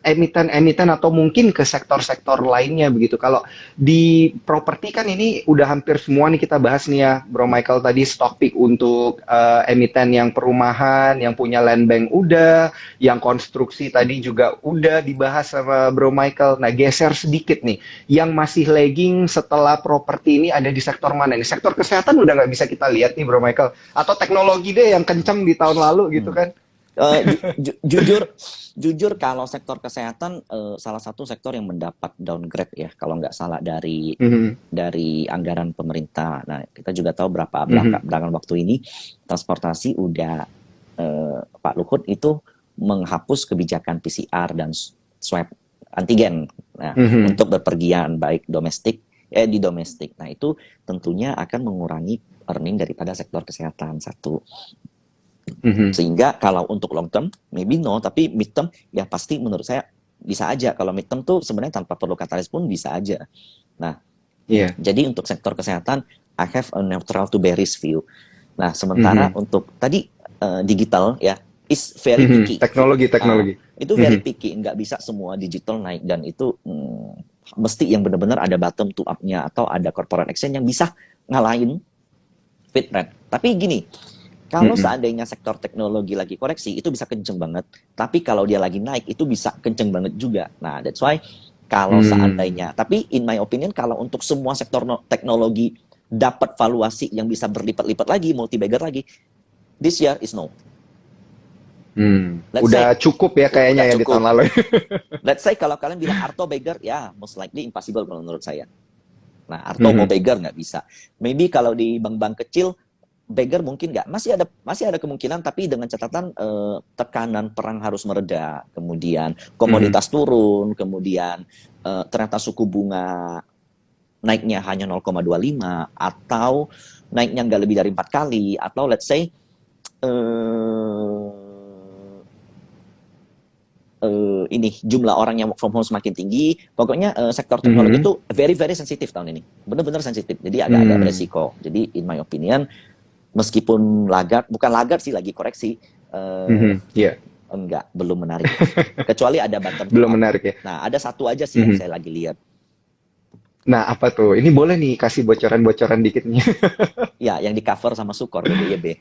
emiten-emiten atau mungkin ke sektor-sektor lainnya begitu. Kalau di properti kan ini udah hampir semua nih kita bahas nih ya, Bro Michael tadi stock pick untuk emiten yang perumahan, yang punya land bank udah, yang konstruksi tadi juga udah dibahas sama Bro Michael. Nah, geser sedikit nih, yang masih lagging setelah properti ini ada di sektor mana nih? Sektor kesehatan udah nggak bisa kita lihat nih, Bro Michael. Atau teknologi deh yang kenceng di tahun lalu gitu Hmm. kan? Jujur kalau sektor kesehatan salah satu sektor yang mendapat downgrade ya kalau nggak salah Mhm, dari anggaran pemerintah. Nah kita juga tahu berapa mhm, belakangan waktu ini transportasi udah Pak Luhut itu menghapus kebijakan PCR dan swab antigen. Nah mhm, untuk berpergian baik di domestik. Nah itu tentunya akan mengurangi earning daripada sektor kesehatan satu. mhm. Sehingga kalau untuk long term, maybe no, tapi mid term ya pasti menurut saya bisa aja. Kalau mid term tuh sebenarnya tanpa perlu katalis pun bisa aja. Nah, Iya. jadi untuk sektor kesehatan, I have a neutral to bearish view. Nah, sementara Mhm, untuk tadi digital ya, is very mhm. picky. Teknologi, Ah, teknologi. itu very Mhm, picky, nggak bisa semua digital naik dan itu mesti yang benar-benar ada bottom to up-nya atau ada corporate action yang bisa ngalahin Fitret. Tapi gini, kalau mhm, seandainya sektor teknologi lagi koreksi, itu bisa kenceng banget. Tapi kalau dia lagi naik, itu bisa kenceng banget juga. Nah, that's why kalau hmm, seandainya, tapi in my opinion, kalau untuk semua sektor teknologi dapat valuasi yang bisa berlipat-lipat lagi, multi-bagger lagi, this year is no. hmm. Let's Udah say, cukup ya kayaknya udah ya di tahun cukup. lalu. Let's say kalau kalian bilang Arto beggar, ya most likely impossible kalau menurut saya. Nah, Arto mau Mhm, beggar nggak bisa. Maybe kalau di bank-bank kecil, beggar mungkin nggak, masih ada kemungkinan, tapi dengan catatan tekanan perang harus mereda, kemudian mhm, komoditas turun, kemudian ternyata suku bunga naiknya hanya 0,25 atau naiknya nggak lebih dari 4 kali, atau let's say eh, ini jumlah orang yang work from home semakin tinggi. Pokoknya sektor teknologi mhm, itu very very sensitif tahun ini, benar-benar sensitif. Jadi agak-agak hmm, beresiko. Jadi in my opinion, meskipun lagat, bukan lagat sih lagi koreksi, mhm. Iya, enggak, belum menarik lah. Kecuali ada bottom to belum up. menarik ya. Nah, ada satu aja sih yang Mhm. saya lagi lihat. Nah, apa tuh? Ini boleh nih kasih bocoran-bocoran dikit nih. Ya, yang di cover sama Sukor, BBYB.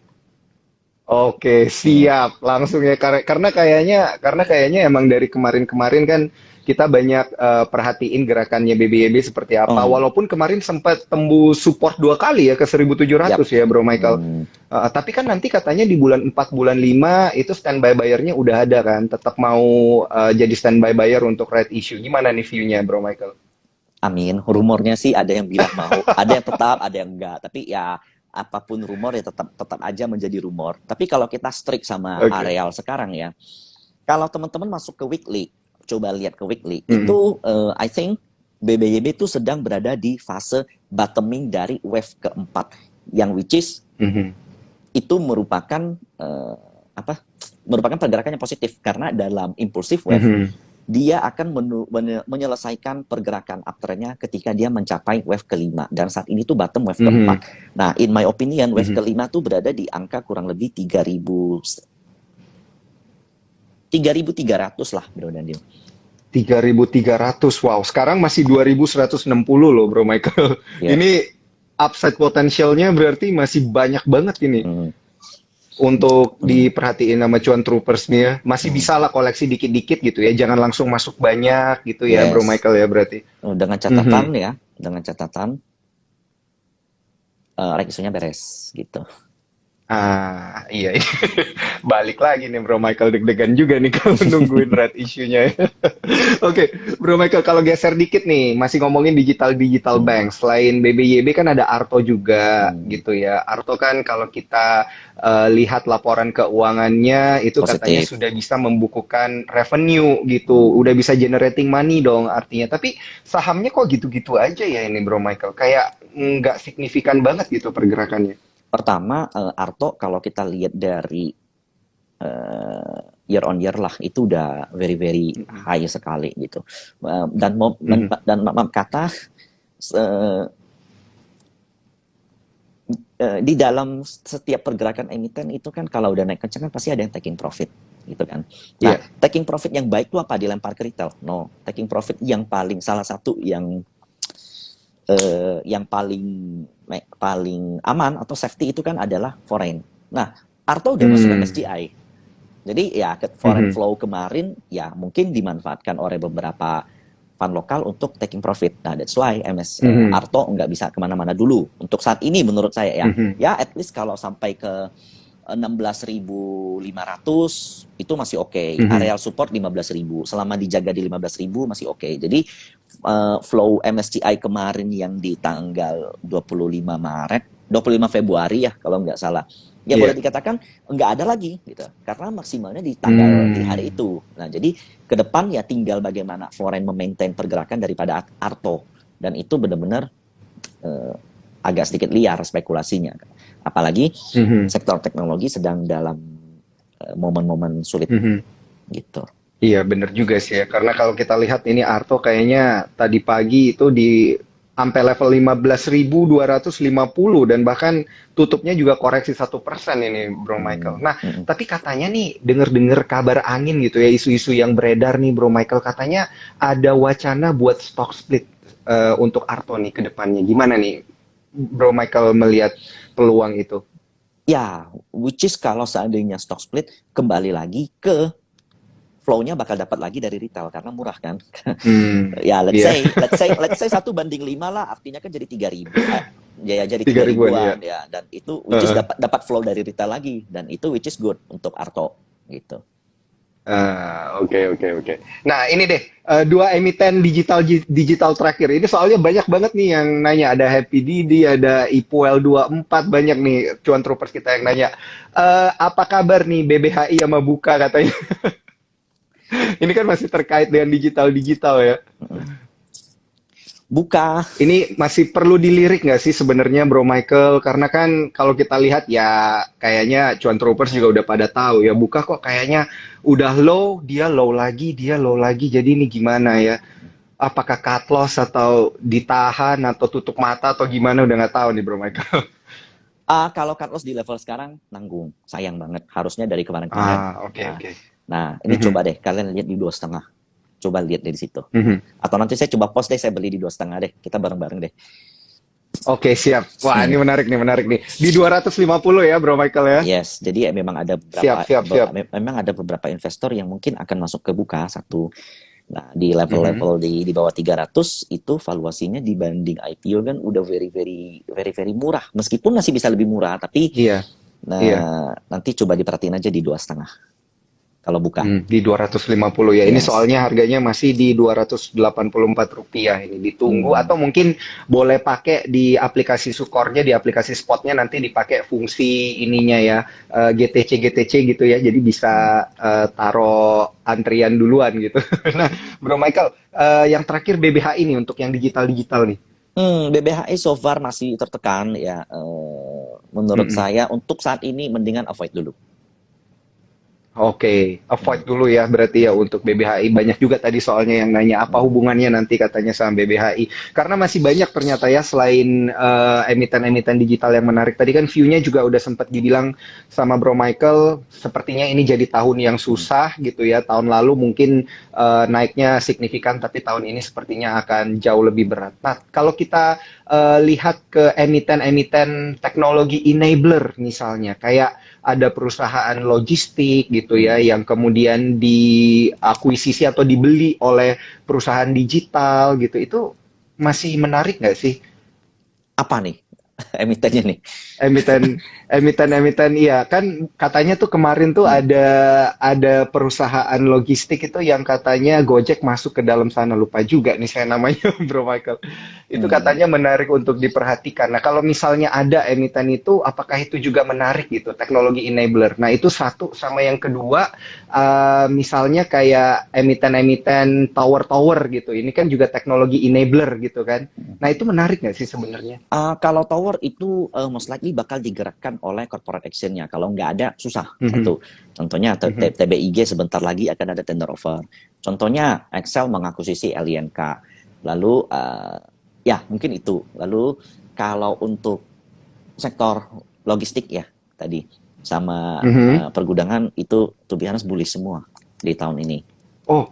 Oke, Hmm. siap. Langsung ya karena kayaknya emang dari kemarin-kemarin kan kita banyak perhatiin gerakannya BBYB seperti apa. Oh, Walaupun kemarin sempat tembus support 2 kali ya ke 1.700 yap. ya, Bro Michael. Hmm, Tapi kan nanti katanya di bulan 4 bulan 5 itu standby buyer-nya udah ada kan. Tetap mau jadi standby buyer untuk right issue. Gimana nih view-nya, Bro Michael? amin. Rumornya sih ada yang bilang mau, ada yang tetap, ada yang enggak. Tapi ya apapun rumor ya tetap tetap aja menjadi rumor. Tapi kalau kita strict sama Oke. areal sekarang ya, kalau teman-teman masuk ke weekly, coba lihat ke weekly, Mm-mm. itu I think BBYB itu sedang berada di fase bottoming dari wave keempat, yang which is Mhm. itu merupakan apa? Merupakan pergerakan yang positif karena dalam impulsive wave Mhm. dia akan menyelesaikan pergerakan uptrendnya ketika dia mencapai wave kelima dan saat ini tuh bottom wave keempat. Mhm. Nah, in my opinion wave Mhm. kelima tuh berada di angka kurang lebih 3.300 lah, Bro Daniel. 3.300. Wow, sekarang masih 2.160 loh, Bro Michael. Ya. Ini upside potensialnya berarti masih banyak banget ini Hmm, untuk hmm, diperhatiin sama cuan troopers nih ya. Masih hmm. bisa lah koleksi dikit-dikit gitu ya. Jangan langsung masuk banyak gitu ya, Bro Yes. Michael ya berarti. Dengan catatan Mhm. ya, dengan catatan right isunya beres gitu. Iya. Balik lagi nih Bro Michael, deg-degan juga nih kalau nungguin red issue-nya. Oke, Bro Michael, kalau geser dikit nih, masih ngomongin digital Hmm, bank. Selain BBYB kan ada Arto juga hmm, gitu ya. Arto kan kalau kita lihat laporan keuangannya itu katanya positif. sudah bisa membukukan revenue gitu, udah bisa generating money dong artinya. Tapi sahamnya kok gitu-gitu aja ya ini Bro Michael, kayak nggak signifikan banget gitu pergerakannya. Pertama, Arto kalau kita lihat dari year on year lah itu udah very very Mhm, high sekali gitu. Dan mau mhm, dan kata di dalam setiap pergerakan emiten itu kan kalau udah naik kencang kan pasti ada yang taking profit gitu kan. Nah, iya. taking profit yang baik itu apa? Dilempar ke retail? No, taking profit yang paling salah satu yang paling paling aman atau safety itu kan adalah foreign. Nah, Arto udah masuk Hmm, MSCI. Jadi ya foreign mhm, flow kemarin ya mungkin dimanfaatkan oleh beberapa fund lokal untuk taking profit. Nah, that's why mhm, Arto nggak bisa kemana-mana dulu. Untuk saat ini menurut saya ya, mhm, ya at least kalau sampai ke 16.500 itu masih oke. mhm. Areal support 15.000. Selama dijaga di 15.000 masih oke. Jadi flow MSCI kemarin yang di tanggal 25 Maret, 25 Februari ya kalau nggak salah. Ya boleh Iya. dikatakan nggak ada lagi gitu. Karena maksimalnya di hari Hmm, itu. Nah, jadi ke depan ya tinggal bagaimana foreign memaintain pergerakan daripada Arto. Dan itu benar-benar eh, agak sedikit liar spekulasinya. Apalagi mhm, sektor teknologi sedang dalam momen-momen sulit mhm. gitu. Iya, bener juga sih ya. Karena kalau kita lihat ini Arto kayaknya tadi pagi itu di sampai level 15.250 dan bahkan tutupnya juga koreksi 1% ini Bro Michael. Hmm, Nah, hmm. tapi katanya nih denger-dengar kabar angin gitu ya, isu-isu yang beredar nih Bro Michael, katanya ada wacana buat stock split untuk Arto nih ke depannya. Gimana nih Bro Michael melihat peluang itu? Ya, which is kalau seandainya stock split kembali lagi ke flow-nya bakal dapat lagi dari retail karena murah kan. Hmm, Ya let's iya, say let's say 1:5 lah, artinya kan jadi 3.000. Ya jadi tiga tiga ribuan ya. ribuan ya, dan itu which is dapat dapat flow dari retail lagi, dan itu which is good untuk Arto gitu. Oke, oke, oke. Nah, ini deh, dua emiten digital terakhir. Ini soalnya banyak banget nih yang nanya. Ada Happy Didi, ada Ipuel 24, banyak nih cuan troopers kita yang nanya. Apa kabar nih BBHI sama Buka katanya? Ini kan masih terkait dengan digital-digital ya. Buka. Ini masih perlu dilirik nggak sih sebenarnya Bro Michael? Karena kan kalau kita lihat ya kayaknya Cuan Troopers juga udah pada tahu ya. Buka kok kayaknya udah low, dia low lagi, dia low lagi. Jadi ini gimana ya? Apakah cut loss atau ditahan atau tutup mata atau gimana udah nggak tahu nih Bro Michael. Kalau cut loss di level sekarang nanggung, sayang banget. Harusnya dari kemarin-kemarin. Oke, Nah, oke. nah ini Mhm, coba deh kalian lihat di 2,5. Coba lihat dari situ. mhm. Atau nanti saya coba post deh, saya beli di 2,5 deh. Kita bareng-bareng deh. Oke, siap. Wah, ini menarik nih, menarik nih. Di 250 ya Bro Michael ya. Yes, jadi memang ada Siap, siap, siap. memang ada beberapa investor yang mungkin akan masuk ke Buka satu. Nah, di Mhm. level-level di bawah 300 itu valuasinya dibanding IPO kan udah very very very very murah. Meskipun masih bisa lebih murah, tapi Iya, iya. nah nanti coba diperhatiin aja di 2,5 kalau Buka. Di 250 ya. Ini Yes. soalnya harganya masih di Rp284 ini. Ditunggu Hmm. atau mungkin boleh pakai di aplikasi Sukornya, di aplikasi Spotnya nanti dipakai fungsi ininya ya, GTC gitu ya. Jadi Hmm. bisa taruh antrian duluan gitu. Nah, Bro Michael, yang terakhir BBH ini untuk yang digital-digital nih. BBHI so far masih tertekan ya. Menurut Mm-mm. saya untuk saat ini mendingan avoid dulu. Oke, Hmm. avoid dulu ya berarti ya untuk BBHI. Banyak juga tadi soalnya yang nanya apa Hmm. hubungannya nanti katanya sama BBHI. Karena masih banyak ternyata ya selain emiten-emiten digital yang menarik. Tadi kan view-nya juga udah sempat dibilang sama Bro Michael, sepertinya ini jadi tahun yang Hmm. susah gitu ya. Tahun lalu mungkin naiknya signifikan, tapi tahun ini sepertinya akan jauh lebih berat. Nah, kalau kita lihat ke emiten-emiten teknologi enabler misalnya, kayak ada perusahaan logistik gitu ya Hmm. yang kemudian diakuisisi atau dibeli oleh perusahaan digital gitu itu masih menarik nggak sih? Apa nih? emitennya nih. Emiten, emiten iya kan katanya tuh kemarin tuh Hmm. ada perusahaan logistik itu yang katanya Gojek masuk ke dalam sana, lupa juga nih saya namanya Bro Michael. Itu Hmm. katanya menarik untuk diperhatikan. Nah, kalau misalnya ada emiten itu, apakah itu juga menarik gitu, teknologi enabler? Nah, itu satu. Sama yang kedua, misalnya kayak emiten-emiten tower-tower gitu. Ini kan juga teknologi enabler gitu kan. Nah, itu menarik nggak sih sebenarnya? Kalau tower itu most likely bakal digerakkan oleh corporate action-nya. Kalau nggak ada, susah. Mhm, Satu. Contohnya mhm. TBIG sebentar lagi akan ada tender offer. Contohnya Excel mengakuisisi LINK. Lalu ya mungkin itu. Lalu kalau untuk sektor logistik ya tadi sama Mhm. pergudangan itu to be honest bullish semua di tahun ini. Oh,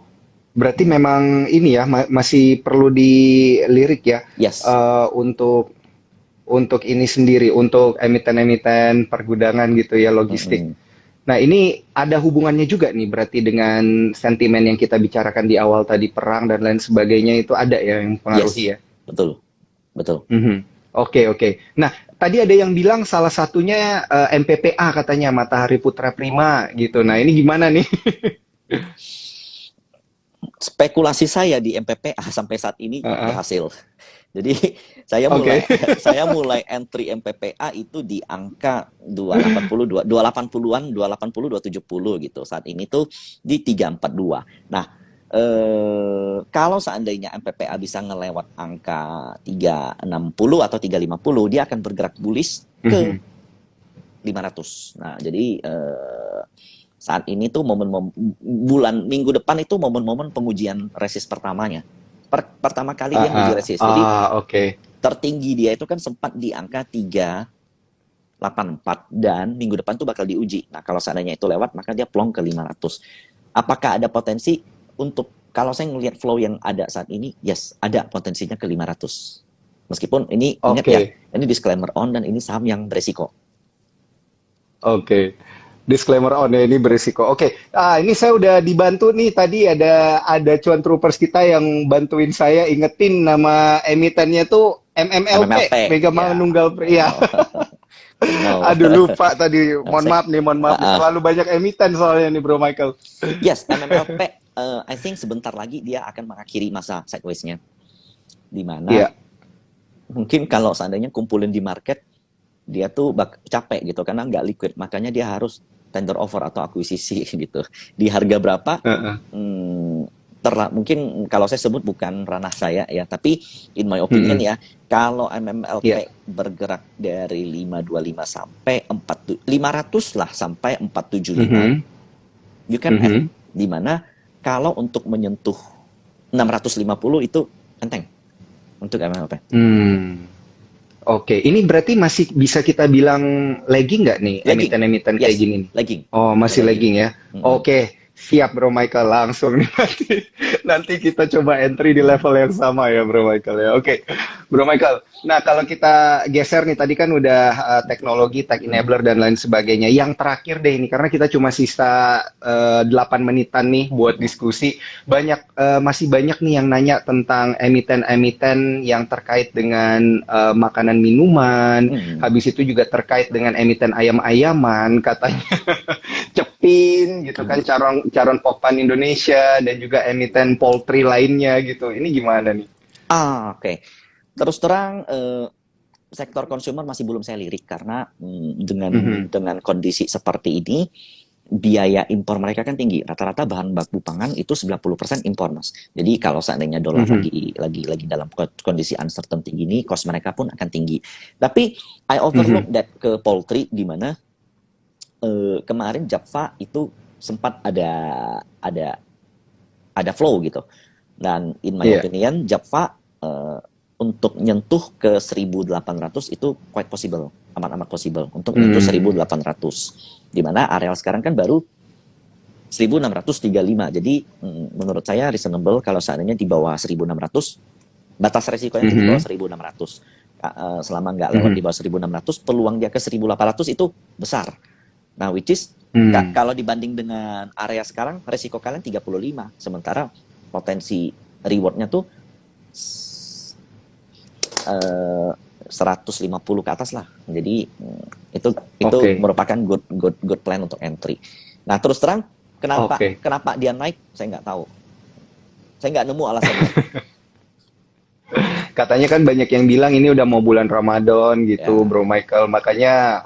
berarti Hmm. memang ini ya masih perlu dilirik ya Yes. untuk ini sendiri, untuk emiten-emiten pergudangan gitu ya logistik. Mm-mm. Nah, ini ada hubungannya juga nih berarti dengan sentimen yang kita bicarakan di awal tadi perang dan lain sebagainya itu ada ya yang Yes. mempengaruhi ya. Betul. Betul. Mhm. Oke, oke. Nah, tadi ada yang bilang salah satunya MPPA katanya Matahari Putra Prima gitu. Nah, ini gimana nih? Spekulasi saya di MPPA sampai saat ini Heeh. berhasil. Jadi saya mulai Oke. saya mulai entry MPPA itu di angka 280 280-an, 280 270 gitu. Saat ini tuh di 342. Nah, kalau seandainya MPPA bisa ngelewat angka 360 atau 350, dia akan bergerak bullish ke Mhm. 500. Nah, jadi saat ini tuh bulan minggu depan itu momen-momen pengujian resist pertamanya. Pertama kali dia nguji resist. Jadi Oke. tertinggi dia itu kan sempat di angka 384 dan minggu depan tuh bakal diuji. Nah, kalau seandainya itu lewat maka dia plong ke 500. Apakah ada potensi untuk kalau saya ngelihat flow yang ada saat ini, yes, ada potensinya ke 500. Meskipun ini ingat ya, Oke. ini disclaimer on dan ini saham yang beresiko. Oke. Disclaimer on ya ini berisiko. Oke. Ini saya udah dibantu nih tadi ada cuan troopers kita yang bantuin saya ingetin nama emitennya tuh MMLP, MMLP, Mega ya, Manunggal I Pria. know. I know. Aduh lupa tadi. Saya, Mohon maaf nih. Terlalu banyak emiten soalnya nih Bro Michael. yes, MMLP, I think sebentar lagi dia akan mengakhiri masa sideways-nya. Di mana Iya. mungkin kalau seandainya kumpulin di market, dia tuh capek gitu karena nggak liquid, makanya dia harus tender offer atau akuisisi gitu. Di harga berapa? Heeh. Hmm, mungkin kalau saya sebut bukan ranah saya ya, tapi in my opinion Mhm. ya, kalau Iya. MMLP bergerak dari 525 sampai 500 lah sampai 475, Mhm. you can add. Mhm. Di mana kalau untuk menyentuh 650 itu enteng untuk MMLP. Hmm. Oke, ini berarti masih bisa kita bilang lagging nggak nih Lagging. emiten-emiten kayak Yes, gini nih? lagging. Oh, Udah masih lagging. lagging ya? Mm-mm. Oke, siap Bro Michael. Langsung nih nanti kita coba entry di level yang sama ya Bro Michael ya. Oke, Bro Michael. Nah, kalau kita geser nih, tadi kan udah teknologi, tech enabler dan lain sebagainya. Yang terakhir deh ini, karena kita cuma sisa 8 menitan nih buat Mm-mm. diskusi. Masih banyak nih yang nanya tentang emiten-emiten yang terkait dengan makanan minuman, Mm-mm. habis itu juga terkait dengan emiten ayam-ayaman, katanya Cepin gitu kan, Caron Caron Pokpan Indonesia dan juga emiten poultry lainnya gitu. Ini gimana nih? Oke. Okay. Terus terang sektor consumer masih belum saya lirik karena Mhm, dengan kondisi seperti ini biaya impor mereka kan tinggi. Rata-rata bahan baku pangan itu 90% impor, Mas. Jadi kalau seandainya dolar mhm, lagi dalam kondisi uncertainty gini, cost mereka pun akan tinggi. Tapi I mhm, overlook that ke poultry di mana kemarin Java itu sempat ada ada flow gitu. Dan in my iya, opinion, Java untuk nyentuh ke 1800 itu quite possible, amat-amat possible untuk nyentuh mmm, 1800. Di mana areal sekarang kan baru 1635. Jadi menurut saya reasonable kalau seandainya di bawah 1600, batas resikonya itu di bawah mhm, 1600. Selama nggak lewat di mhm, bawah 1600, peluang dia ke 1800 itu besar. Nah, which is mmm, kalau dibanding dengan area sekarang, resiko kalian 35. Sementara potensi rewardnya tuh eh, 150 ke atas lah. Jadi itu Oke. merupakan good plan untuk entry. Nah, terus terang Oke. kenapa dia naik saya nggak tahu. Saya nggak nemu alasannya. Katanya kan banyak yang bilang ini udah mau bulan Ramadan gitu, Ya, Bro Michael. Makanya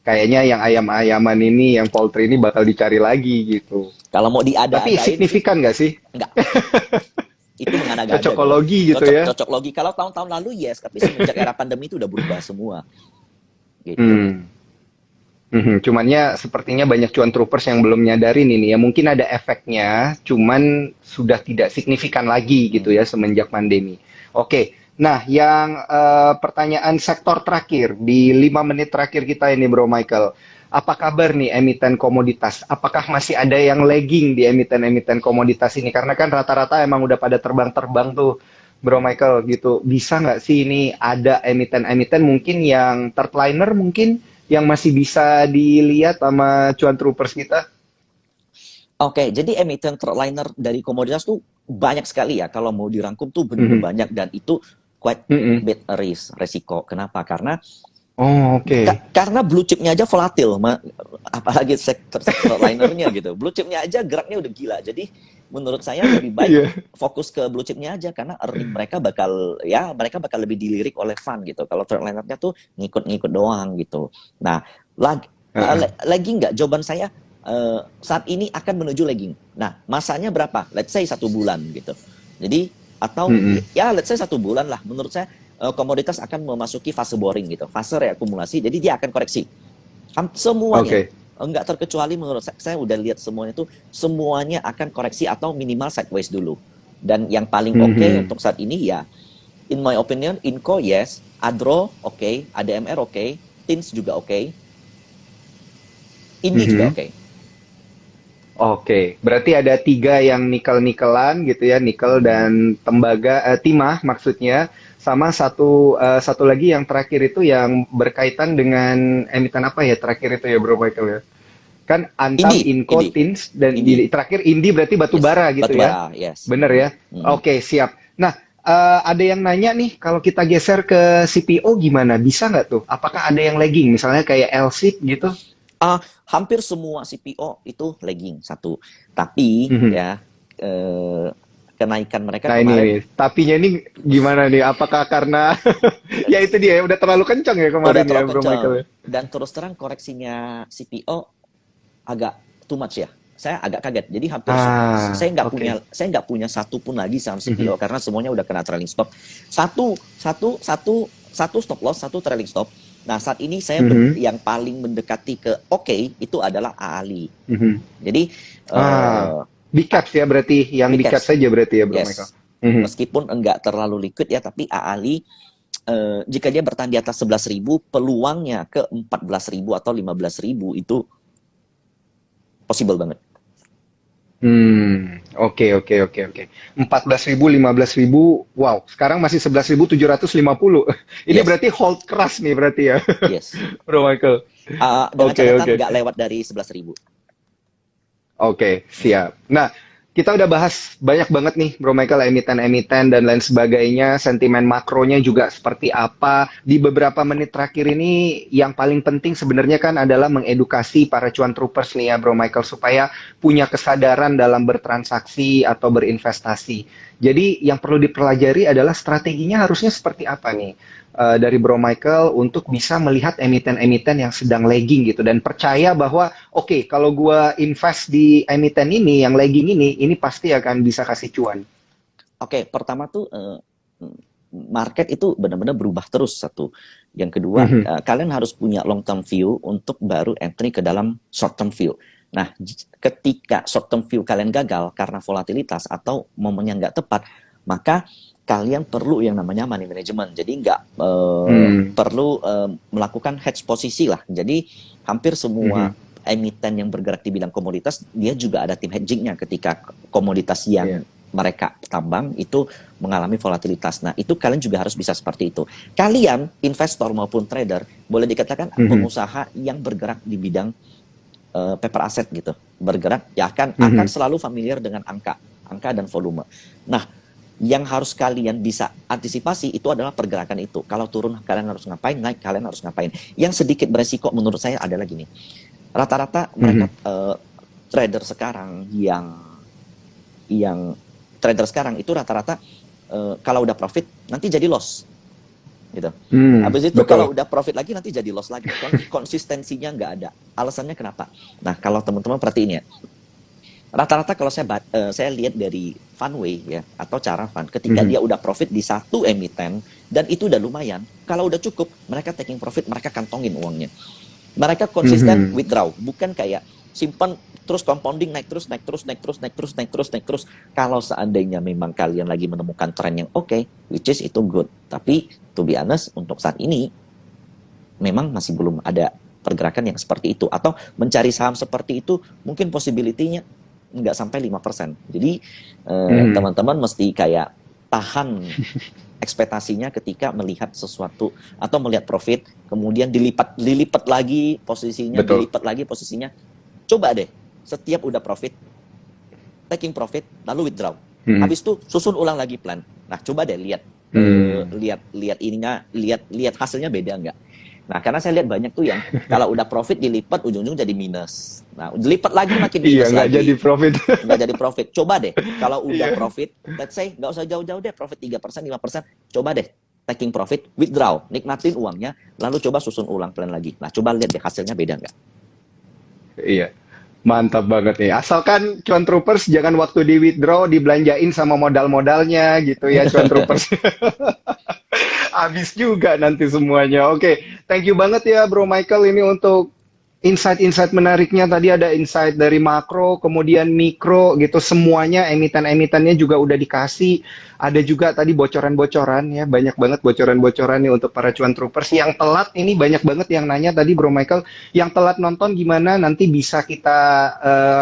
kayaknya yang ayam-ayaman ini, yang poultry ini bakal dicari lagi gitu. kalau mau Tapi diada-adain sih signifikan nggak sih? nggak. Itu mengada-ngada kalau Cocokologi gitu ya? cocok logi. Kalau tahun-tahun lalu yes, tapi semenjak era pandemi itu udah berubah semua gitu. Hmm. Cumannya sepertinya banyak cuan troopers yang belum nyadarin ini ya. Mungkin ada efeknya, cuman sudah tidak signifikan lagi gitu ya Hmm. semenjak pandemi. Oke, nah yang pertanyaan sektor terakhir di 5 menit terakhir kita ini Bro Michael. Apa kabar nih emiten komoditas? Apakah masih ada yang lagging di emiten-emiten komoditas ini? Karena kan rata-rata emang udah pada terbang-terbang tuh Bro Michael gitu. Bisa nggak sih ini ada emiten-emiten mungkin yang third liner mungkin yang masih bisa dilihat sama cuan troopers kita? Oke, jadi emiten liner dari komoditas tuh banyak sekali ya. Kalau mau dirangkum tuh benar-benar Mhm. banyak dan itu quite Mhm. bit resiko. Kenapa? Oh, oke. Karena blue chipnya aja volatil, apalagi sektor linernya gitu. Blue chipnya aja geraknya udah gila. Jadi menurut saya lebih baik Iya. fokus ke blue chipnya aja karena earning mereka bakal lebih dilirik oleh fund gitu. Kalau trade linernya tuh ngikut-ngikut doang gitu. Nah, Heeh. lagi nggak? Jawaban saya saat ini akan menuju lagging. Nah, masanya berapa? Let's say 1 bulan gitu. Jadi atau Mhm. ya let's say 1 bulan lah. Menurut saya komoditas akan memasuki fase boring gitu, fase reakumulasi. Jadi dia akan koreksi. Semuanya Oke. enggak terkecuali menurut saya udah lihat semuanya tuh semuanya akan koreksi atau minimal sideways dulu. Dan yang paling oke Mhm. untuk saat ini ya in my opinion Inco yes, Adro oke, ADMR oke, Tins juga oke, Indi juga Mhm. oke. Oke, berarti ada 3 yang nikel-nikelan gitu ya, nikel Hmm. dan tembaga, timah maksudnya, sama satu lagi yang terakhir itu yang berkaitan dengan emiten apa ya terakhir itu ya Bro Michael ya? Kan Antam, Indi, Inco, Indi, Tins, dan Indi. terakhir Indi berarti batu Yes, bara gitu batu ya? bara, yes. Bener ya? Mm. Oke, siap. Nah, ada yang nanya nih, kalau kita geser ke CPO gimana? Bisa nggak tuh? Apakah ada yang lagging? Misalnya kayak LSIP gitu? Hampir semua CPO itu lagging satu. Tapi Mhm. ya kenaikan mereka Nah ini kemarin nih, tapinya ini gimana nih? Apakah karena ya itu dia ya udah terlalu kencang ya udah kemarin ya terlalu Bro kencang Michael ya? dan terus terang koreksinya CPO agak too much ya. Saya agak kaget. Jadi Ah, oke. saya nggak punya satu pun lagi saham Mhm. CPO karena semuanya udah kena trailing stop. Satu satu satu satu stop loss, satu trailing stop. Nah, saat ini Mhm. yang paling mendekati ke oke itu adalah AALI. Mhm. Jadi Ah, eh big caps ya berarti, yang big big caps caps. saja berarti ya Bro Michael. Yes. Mhm. Meskipun enggak terlalu liquid ya, tapi AALI jika dia bertahan di atas 11.000, peluangnya ke 14.000 atau 15.000 itu possible banget. Oke, oke, oke, oke. 14.000, 15.000, wow. Sekarang masih 11.750. Ini Yes, berarti hold keras nih berarti ya, yes. Bro Michael. Dengan Oke, catatan oke. nggak lewat dari 11.000. Oke, siap. Nah, kita udah bahas banyak banget nih, Bro Michael, emiten-emiten dan lain sebagainya, sentimen makronya juga seperti apa. Di beberapa menit terakhir ini, yang paling penting sebenarnya kan adalah mengedukasi para cuan troopers nih ya, Bro Michael, supaya punya kesadaran dalam bertransaksi atau berinvestasi. Jadi, yang perlu dipelajari adalah strateginya harusnya seperti apa nih? Dari Bro Michael untuk bisa melihat emiten-emiten yang sedang lagging gitu dan percaya bahwa oke, kalau gua invest di emiten ini yang lagging ini pasti akan bisa kasih cuan. Oke, pertama tuh market itu benar-benar berubah terus satu. Yang kedua, Mhm. kalian harus punya long term view untuk baru entry ke dalam short term view. Nah, ketika short term view kalian gagal karena volatilitas atau momennya nggak tepat, maka kalian perlu yang namanya money management. Jadi nggak Hmm. perlu melakukan hedge posisi lah. Jadi hampir semua Mhm. emiten yang bergerak di bidang komoditas, dia juga ada tim hedgingnya ketika komoditas Iya. yang mereka tambang itu mengalami volatilitas. Nah, itu kalian juga harus bisa seperti itu. Kalian, investor maupun trader, boleh dikatakan Mhm. pengusaha yang bergerak di bidang paper asset gitu. Bergerak ya akan Mhm. selalu familiar dengan angka dan volume. Nah, yang harus kalian bisa antisipasi itu adalah pergerakan itu. Kalau turun kalian harus ngapain, naik kalian harus ngapain. Yang sedikit beresiko menurut saya adalah gini. Rata-rata mereka trader sekarang yang trader sekarang itu rata-rata kalau udah profit nanti jadi loss gitu. Habis itu Betul. kalau udah profit lagi nanti jadi loss lagi. Konsistensinya nggak ada. Alasannya kenapa? Nah, kalau teman-teman perhatiin ya, rata-rata kalau saya lihat dari Funway ya atau cara fund ketika dia udah profit di satu emiten dan itu udah lumayan, kalau udah cukup mereka taking profit, mereka kantongin uangnya. Mereka konsisten withdraw, bukan kayak simpan terus compounding naik terus naik terus naik terus naik terus naik terus naik terus. Kalau seandainya memang kalian lagi menemukan tren yang oke, which is itu good. Tapi to be honest untuk saat ini memang masih belum ada pergerakan yang seperti itu, atau mencari saham seperti itu mungkin possibility-nya nggak sampai 5%. Jadi teman-teman mesti kayak tahan ekspektasinya ketika melihat sesuatu atau melihat profit, kemudian dilipat lagi posisinya, Betul. dilipat lagi posisinya. Coba deh, setiap udah profit, taking profit, lalu withdraw. Habis itu susun ulang lagi plan. Nah, coba deh lihat lihat hasilnya beda nggak. Nah, karena saya lihat banyak tuh yang kalau udah profit dilipat ujung-ujung jadi minus. Nah, dilipat lagi makin minus Iya, nggak lagi. jadi profit. Nggak jadi profit. Coba deh, kalau udah profit, let's say nggak usah jauh-jauh deh, profit 3%, 5%, coba deh taking profit, withdraw, nikmatin uangnya, lalu coba susun ulang plan lagi. Nah, coba lihat deh hasilnya beda nggak. Iya, mantap banget nih. Asalkan cuan troopers jangan waktu di withdraw dibelanjain sama modal-modalnya gitu ya, cuan troopers. Habis juga nanti semuanya. Oke, thank you banget ya Bro Michael ini untuk insight-insight menariknya. Tadi ada insight dari makro, kemudian mikro gitu, semuanya emiten-emitennya juga udah dikasih. Ada juga tadi bocoran-bocoran ya, banyak banget bocoran-bocoran nih untuk para cuan troopers. Yang telat ini banyak banget yang nanya tadi Bro Michael, yang telat nonton gimana nanti bisa kita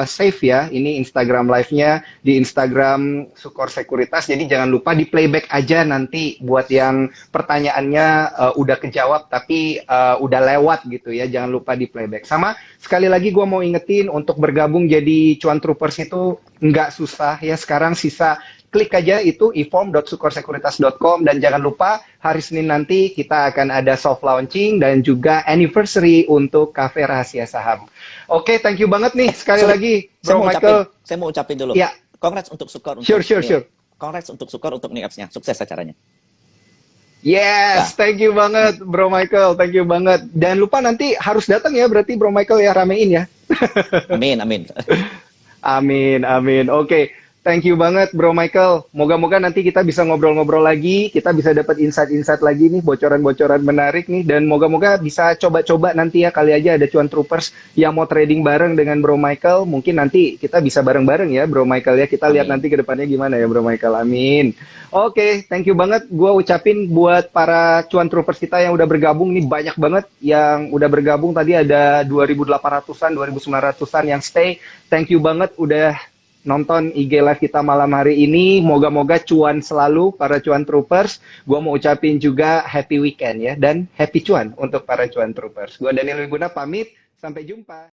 save ya, ini Instagram live-nya di Instagram Sukor Sekuritas. Jadi jangan lupa di playback aja nanti buat yang pertanyaannya udah kejawab tapi udah lewat gitu ya, jangan lupa di playback. Sama sekali lagi gue mau ingetin untuk bergabung jadi cuan troopers itu nggak susah ya, sekarang sisa klik aja itu eform.sukorsekuritas.com dan jangan lupa hari Senin nanti kita akan ada soft launching dan juga anniversary untuk Cafe Rahasia Saham. Oke, thank you banget nih sekali lagi Bro Michael. Saya mau ucapin dulu. Ya. Congrats untuk Sukor untuk Sure. Congrats untuk Sukor untuk apps-nya. Sukses acaranya. Yes, thank you banget Bro Michael, thank you banget. Dan lupa nanti harus datang ya berarti Bro Michael ya, ramein ya. Amin. Amin. Oke, thank you banget Bro Michael. Moga-moga nanti kita bisa ngobrol-ngobrol lagi, kita bisa dapat insight-insight lagi nih, bocoran-bocoran menarik nih, dan moga-moga bisa coba-coba nanti ya, kali aja ada cuan troopers yang mau trading bareng dengan Bro Michael, mungkin nanti kita bisa bareng-bareng ya Bro Michael ya, kita lihat nanti ke depannya gimana ya Bro Michael, amin. Oke, thank you banget, gue ucapin buat para cuan troopers kita yang udah bergabung nih, banyak banget yang udah bergabung, tadi ada 2.800-an, 2.900-an yang stay, thank you banget udah nonton IG live kita malam hari ini. Moga-moga cuan selalu para cuan troopers. Gua mau ucapin juga happy weekend ya, dan happy cuan untuk para cuan troopers. Gua Daniel Wiguna pamit, sampai jumpa.